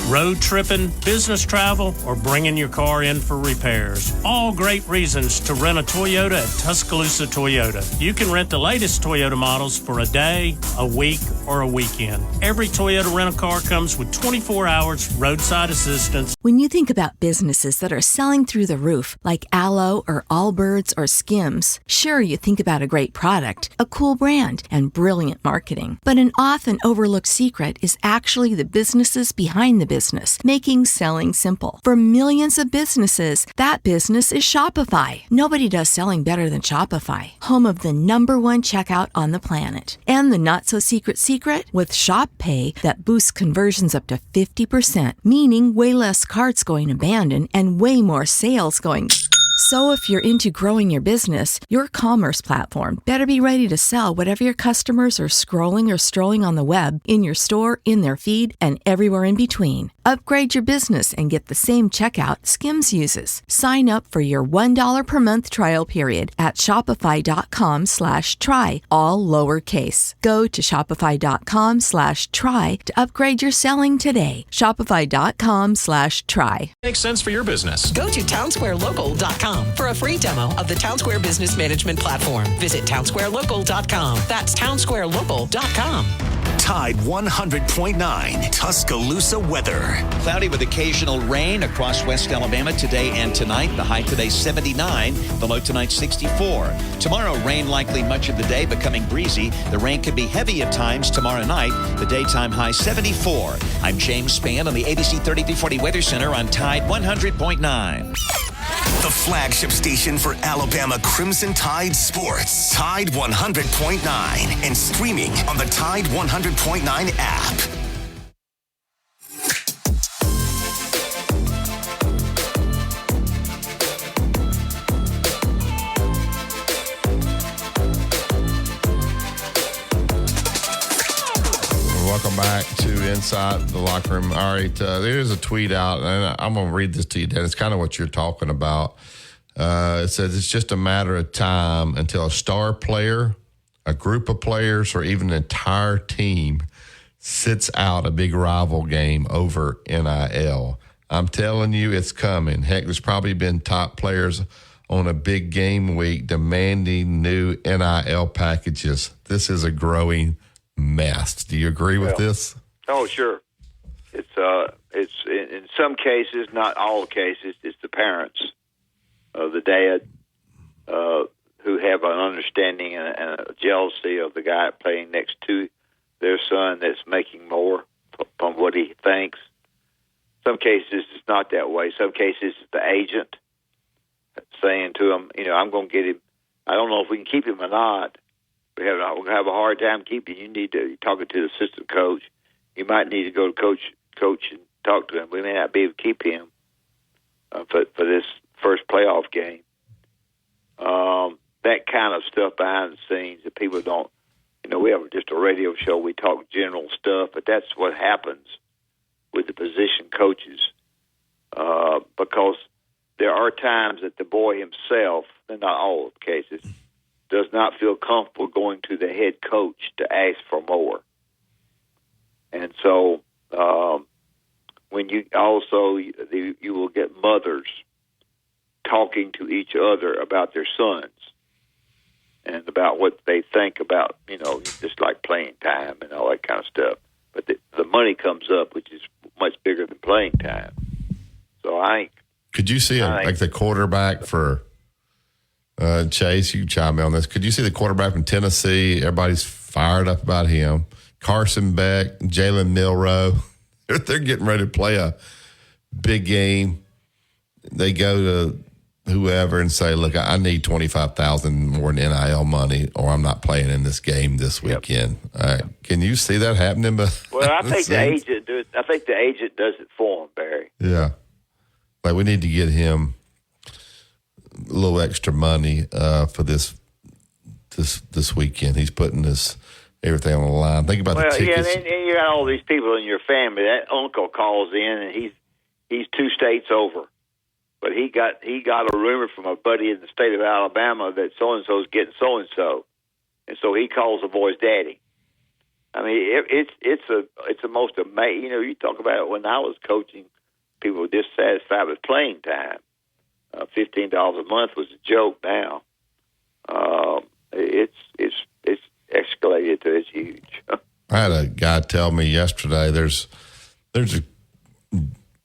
Road tripping, business travel, or bringing your car in for repairs. All great reasons to rent a Toyota at Tuscaloosa Toyota. You can rent the latest Toyota models for a day, a week, or a weekend. Every Toyota rental-car comes with 24 hours roadside assistance. When you think about businesses that are selling through the roof, like Aloe or Allbirds or Skims, sure, you think about a great product, a cool brand, and brilliant marketing. But an often overlooked secret is actually the businesses behind the business, making selling simple. For millions of businesses, that business is Shopify. Nobody does selling better than Shopify, home of the #1 checkout on the planet. And the not-so-secret secret? With Shop Pay that boosts conversions up to 50%, meaning way less carts going abandoned and way more sales going. So if you're into growing your business, your commerce platform better be ready to sell whatever your customers are scrolling or strolling on the web, in your store, in their feed, and everywhere in between. Upgrade your business and get the same checkout Skims uses. Sign up for your $1 per month trial period at shopify.com/try, all lowercase. Go to shopify.com/try to upgrade your selling today. Shopify.com/try. Makes sense for your business. Go to townsquarelocal.com for a free demo of the Townsquare Business Management Platform. Visit townsquarelocal.com. That's townsquarelocal.com. Tide 100.9 Tuscaloosa weather. Cloudy with occasional rain across West Alabama today and tonight. The high today 79, the low tonight 64. Tomorrow, rain likely much of the day, becoming breezy. The rain could be heavy at times tomorrow night. The daytime high 74. I'm James Spann on the ABC 3340 Weather Center on Tide 100.9. The flagship station for Alabama Crimson Tide sports. Tide 100.9 and streaming on the Tide 100.9 app. Welcome back to Inside the Locker Room. All right, there's a tweet out, and I'm going to read this to you, Dan. It's kind of what you're talking about. It says it's just a matter of time until a star player, a group of players, or even an entire team sits out a big rival game over NIL. I'm telling you, it's coming. Heck, there's probably been top players on a big game week demanding new NIL packages. This is a growing mess. Do you agree with this? Oh, sure. It's in some cases, not all cases, it's the parents of the dad who have an understanding and a jealousy of the guy playing next to their son that's making more from what he thinks. some cases it's not that way. Some cases it's the agent saying to him, I'm going to get him. I don't know if we can keep him or not. We're going to have a hard time keeping him. You need to talk to the assistant coach. You might need to go to coach and talk to him. We may not be able to keep him for this first playoff game. That kind of stuff behind the scenes that people don't. We have just a radio show. We talk general stuff, but that's what happens with the position coaches because there are times that the boy himself, and not all of the cases, does not feel comfortable going to the head coach to ask for more. And so when you also, you will get mothers talking to each other about their sons and about what they think about, just like playing time and all that kind of stuff. But the money comes up, which is much bigger than playing time. So Could you see like the quarterback for Chase? You chime in on this. Could you see the quarterback from Tennessee? Everybody's fired up about him. Carson Beck, Jalen Milroe. They're getting ready to play a big game. They go to whoever and say, "Look, I need $25,000 more in NIL money, or I'm not playing in this game this weekend." Can you see that happening? Well, I think the agent does it for him, Barry. Yeah, like we need to get him a little extra money for this weekend. He's putting everything on the line. Think about the tickets. Yeah, and you got all these people in your family. That uncle calls in, and he's 2 states over. But he got a rumor from a buddy in the state of Alabama that so-and-so's getting so-and-so. And so he calls the boy's daddy. I mean, it's the most amazing. You talk about it when I was coaching, people were dissatisfied with playing time. $15 a month was a joke now. It's escalated to it's huge. I had a guy tell me yesterday there's a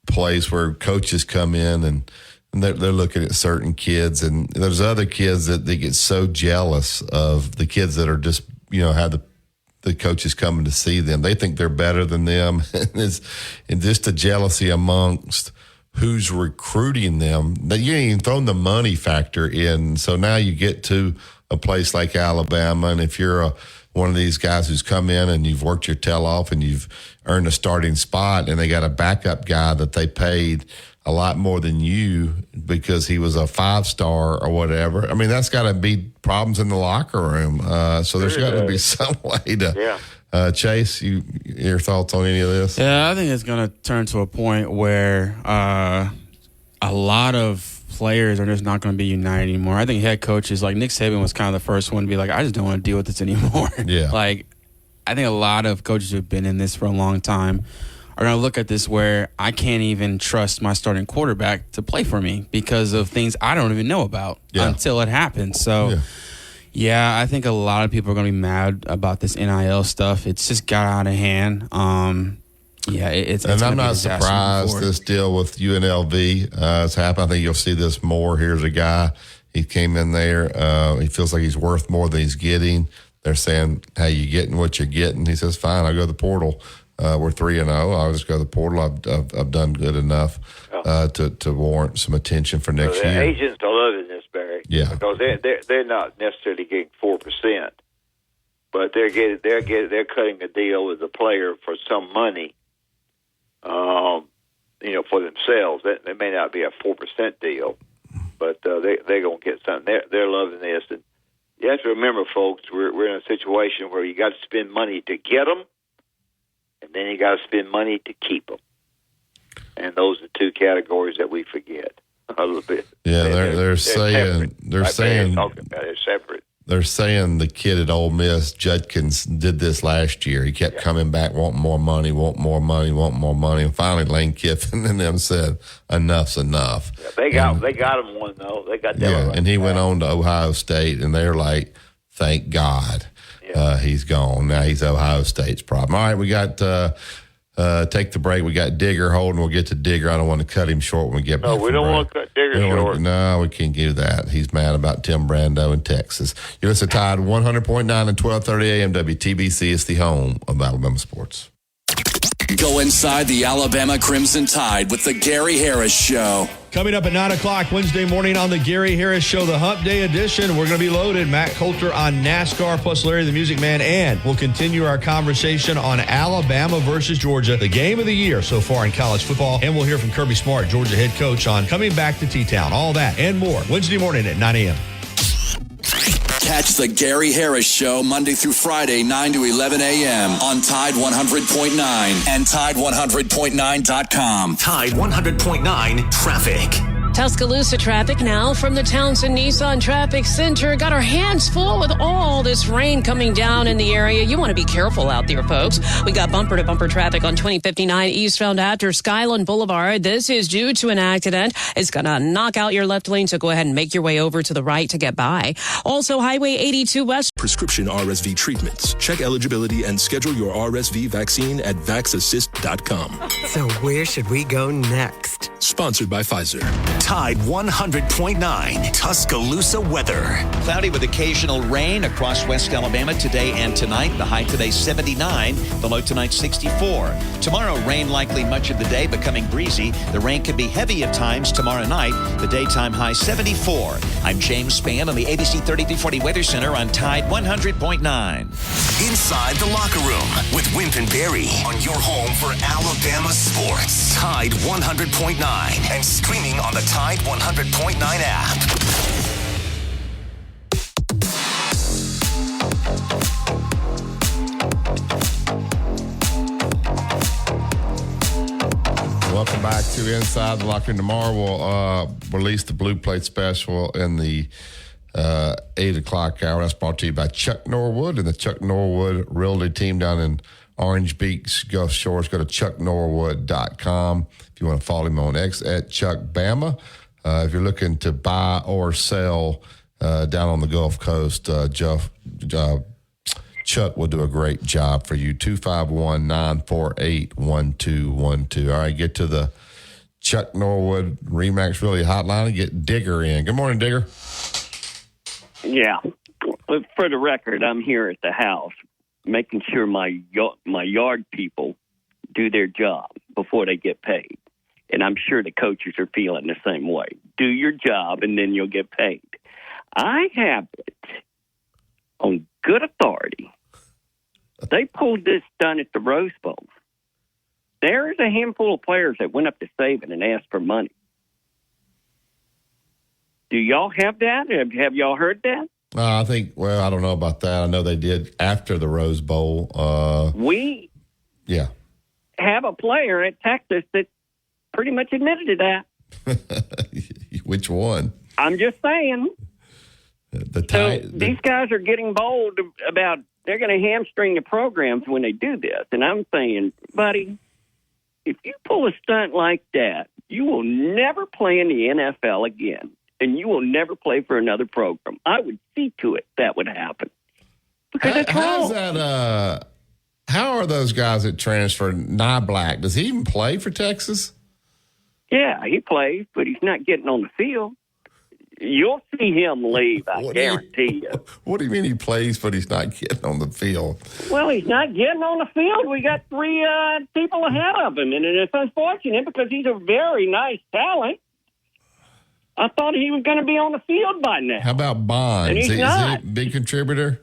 place where coaches come in and they're looking at certain kids, and there's other kids that they get so jealous of the kids that are just have the coaches coming to see them. They think they're better than them, and just the jealousy amongst who's recruiting them. That you ain't even thrown the money factor in. So now you get to a place like Alabama, and if you're one of these guys who's come in and you've worked your tail off and you've earned a starting spot, and they got a backup guy that they paid a lot more than you because he was a 5-star or whatever. I mean, that's got to be problems in the locker room. So there's got to be some way to. Yeah. Chase, your thoughts on any of this? Yeah, I think it's going to turn to a point where a lot of players are just not going to be united anymore. I think head coaches like Nick Saban was kind of the first one to be like, I just don't want to deal with this anymore. Yeah. Like, I think a lot of coaches who've been in this for a long time are going to look at this where I can't even trust my starting quarterback to play for me because of things I don't even know about until it happens. So, yeah, I think a lot of people are going to be mad about this NIL stuff. It's just got out of hand. It's and I'm not surprised this deal with UNLV has happened. I think you'll see this more. Here's a guy. He came in there. He feels like he's worth more than he's getting. They're saying, "Hey, you getting what you're getting?" He says, "Fine, I'll go to the portal. We're 3-0. I'll just go to the portal. I've done good enough to warrant some attention for next year." Agents are loving this, Barry. Yeah, because they're not necessarily getting 4%, but they're cutting a deal with the player for some money. For themselves, that may not be a 4% deal, but they're going to get something. They're loving this, and you have to remember, folks, we're in a situation where you got to spend money to get them, and then you got to spend money to keep them, and those are 2 categories that we forget a little bit. Yeah, they're saying they're talking about it separate. They're saying the kid at Ole Miss, Judkins, did this last year. He kept coming back, wanting more money. And finally Lane Kiffin and them said, enough's enough. Yeah, they got him one, though. They got that. Yeah, and he went on to Ohio State, and they're like, thank God he's gone. Now he's Ohio State's problem. All right, we got take the break. We got Digger holding. We'll get to Digger. I don't want to cut him short when we get back. No, we don't want to cut Digger short. No, we can't do that. He's mad about Tim Brando in Texas. You listen to Tide 100.9 and 1230 AM WTBC. It's the home of Alabama sports. Go inside the Alabama Crimson Tide with the Gary Harris Show. Coming up at 9 o'clock Wednesday morning on the Gary Harris Show, the Hump Day edition. We're going to be loaded. Matt Coulter on NASCAR, plus Larry the Music Man. And we'll continue our conversation on Alabama versus Georgia, the game of the year so far in college football. And we'll hear from Kirby Smart, Georgia head coach, on coming back to T-Town. All that and more Wednesday morning at 9 a.m. Catch the Gary Harris Show Monday through Friday, 9 to 11 a.m. on Tide 100.9 and Tide100.9.com. Tide 100.9 traffic. Tuscaloosa traffic now from the Townsend Nissan Traffic Center. Got our hands full with all this rain coming down in the area. You want to be careful out there, folks. We got bumper-to-bumper traffic on 2059 eastbound after Skyland Boulevard. This is due to an accident. It's going to knock out your left lane, so go ahead and make your way over to the right to get by. Also, Highway 82 West. Prescription RSV treatments. Check eligibility and schedule your RSV vaccine at vaxassist.com. So where should we go next? Sponsored by Pfizer. Tide 100.9 Tuscaloosa weather. Cloudy with occasional rain across West Alabama today and tonight. The high today 79, the low tonight 64. Tomorrow, rain likely much of the day, becoming breezy. The rain could be heavy at times tomorrow night. The daytime high 74. I'm James Spann on the ABC 3340 Weather Center on Tide 100.9. Inside the Locker Room with Wimp and Barry on your home for Alabama sports. Tide 100.9 and streaming on the Tide 100.9 app. Welcome back to Inside the Locker Room. Tomorrow we'll release the Blue Plate Special in the 8 o'clock hour. That's brought to you by Chuck Norwood and the Chuck Norwood Realty team down in Orange Beach, Gulf Shores. Go to chucknorwood.com if you want to follow him on X at Chuck Bama. If you're looking to buy or sell down on the Gulf Coast, Chuck will do a great job for you. 251-948-1212. All right, get to the Chuck Norwood Remax Realty hotline and get Digger in. Good morning, Digger. Yeah. For the record, I'm here at the house making sure my yard people do their job before they get paid. And I'm sure the coaches are feeling the same way. Do your job, and then you'll get paid. I have it on good authority. They pulled this stunt at the Rose Bowl. There's a handful of players that went up to Saban and asked for money. Do y'all have that? Have y'all heard that? I think, well, I don't know about that. I know they did after the Rose Bowl. We have a player at Texas that pretty much admitted to that. Which one? I'm just saying. These guys are getting bold about they're going to hamstring the programs when they do this. And I'm saying, buddy, if you pull a stunt like that, you will never play in the NFL again. And you will never play for another program. I would see to it that would happen. Because it's wrong. How are those guys that transfer? Black, does he even play for Texas? Yeah, he plays, but he's not getting on the field. You'll see him leave, I guarantee you. What do you mean he plays, but he's not getting on the field? Well, he's not getting on the field. We got three people ahead of him, and it's unfortunate because he's a very nice talent. I thought he was going to be on the field by now. How about Bond? And he's not. Is he a big contributor?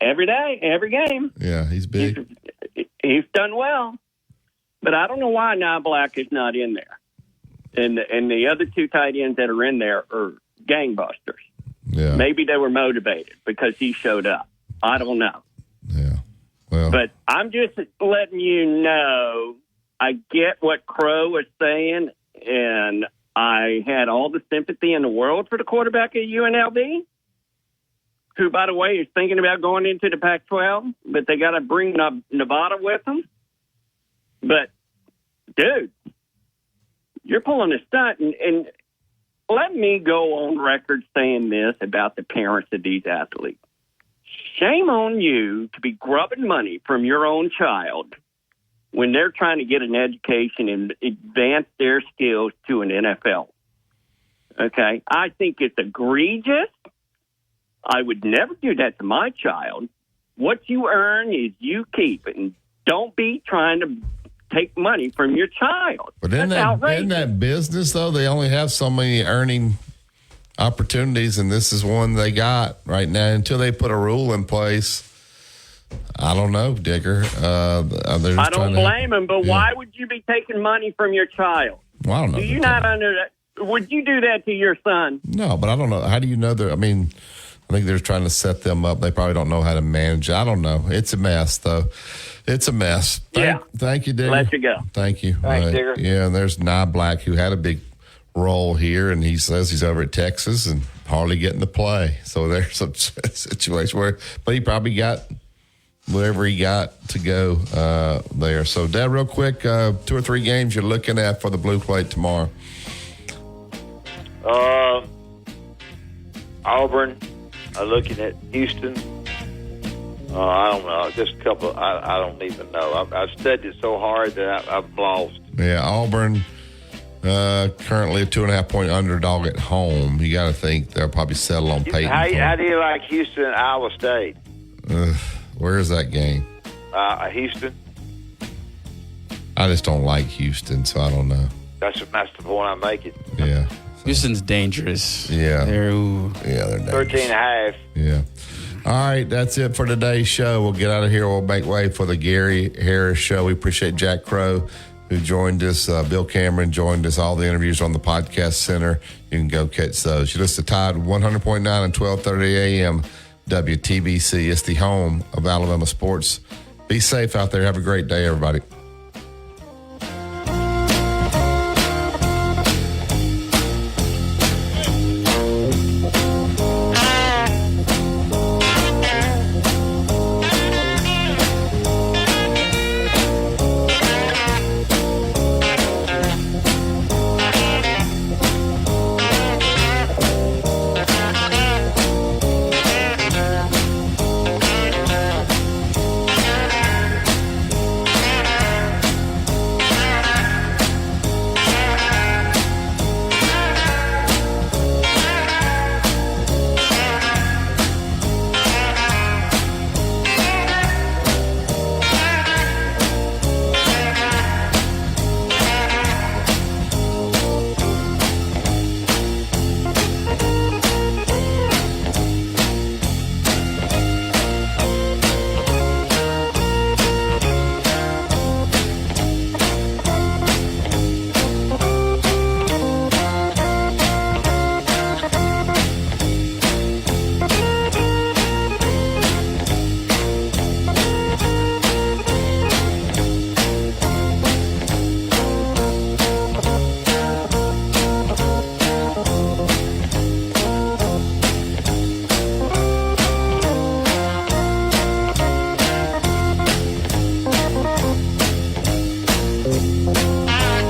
Every day, every game. Yeah, he's big. He's done well. But I don't know why Black is not in there. And the other two tight ends that are in there are gangbusters. Yeah. Maybe they were motivated because he showed up. I don't know. Yeah. Well. But I'm just letting you know, I get what Crow was saying, and I had all the sympathy in the world for the quarterback at UNLV, who, by the way, is thinking about going into the Pac-12, but they got to bring Nevada with them. But, dude, you're pulling a stunt. And let me go on record saying this about the parents of these athletes. Shame on you to be grubbing money from your own child when they're trying to get an education and advance their skills to an NFL. Okay? I think it's egregious. I would never do that to my child. What you earn is you keep. And don't be trying to take money from your child. But That's outrageous. in that business, though, they only have so many earning opportunities, and this is one they got right now. Until they put a rule in place, I don't know, Digger. I don't blame them, but why would you be taking money from your child? Well, I don't know. Do you not under that? Would you do that to your son? No, but I don't know. How do you know that? I mean, I think they're trying to set them up. They probably don't know how to manage it. I don't know. It's a mess, though. It's a mess. Thank you, Digger. Let you go. Thank you. Thanks, Digger. Yeah, and there's Nye Black, who had a big role here, and he says he's over at Texas and hardly getting to play. So there's a situation where, but he probably got whatever he got to go there. So, Dad, real quick, 2 or 3 games you're looking at for the Blue Plate tomorrow. Auburn. I'm looking at Houston. I don't know. Just a couple. I don't even know. I've studied it so hard that I've lost. Yeah, Auburn currently a 2.5-point underdog at home. You got to think they'll probably settle on Peyton. How do you like Houston and Iowa State? Where is that game? Houston. I just don't like Houston, so I don't know. That's the point I'm making. Yeah. Houston's dangerous. Yeah. They're dangerous. 13.5. Yeah. All right, that's it for today's show. We'll get out of here. We'll make way for the Gary Harris Show. We appreciate Jack Crow, who joined us. Bill Cameron joined us. All the interviews on the Podcast Center. You can go catch those. You listen to Tide 100.9 and 12:30 a.m. WTBC. It's the home of Alabama sports. Be safe out there. Have a great day, everybody.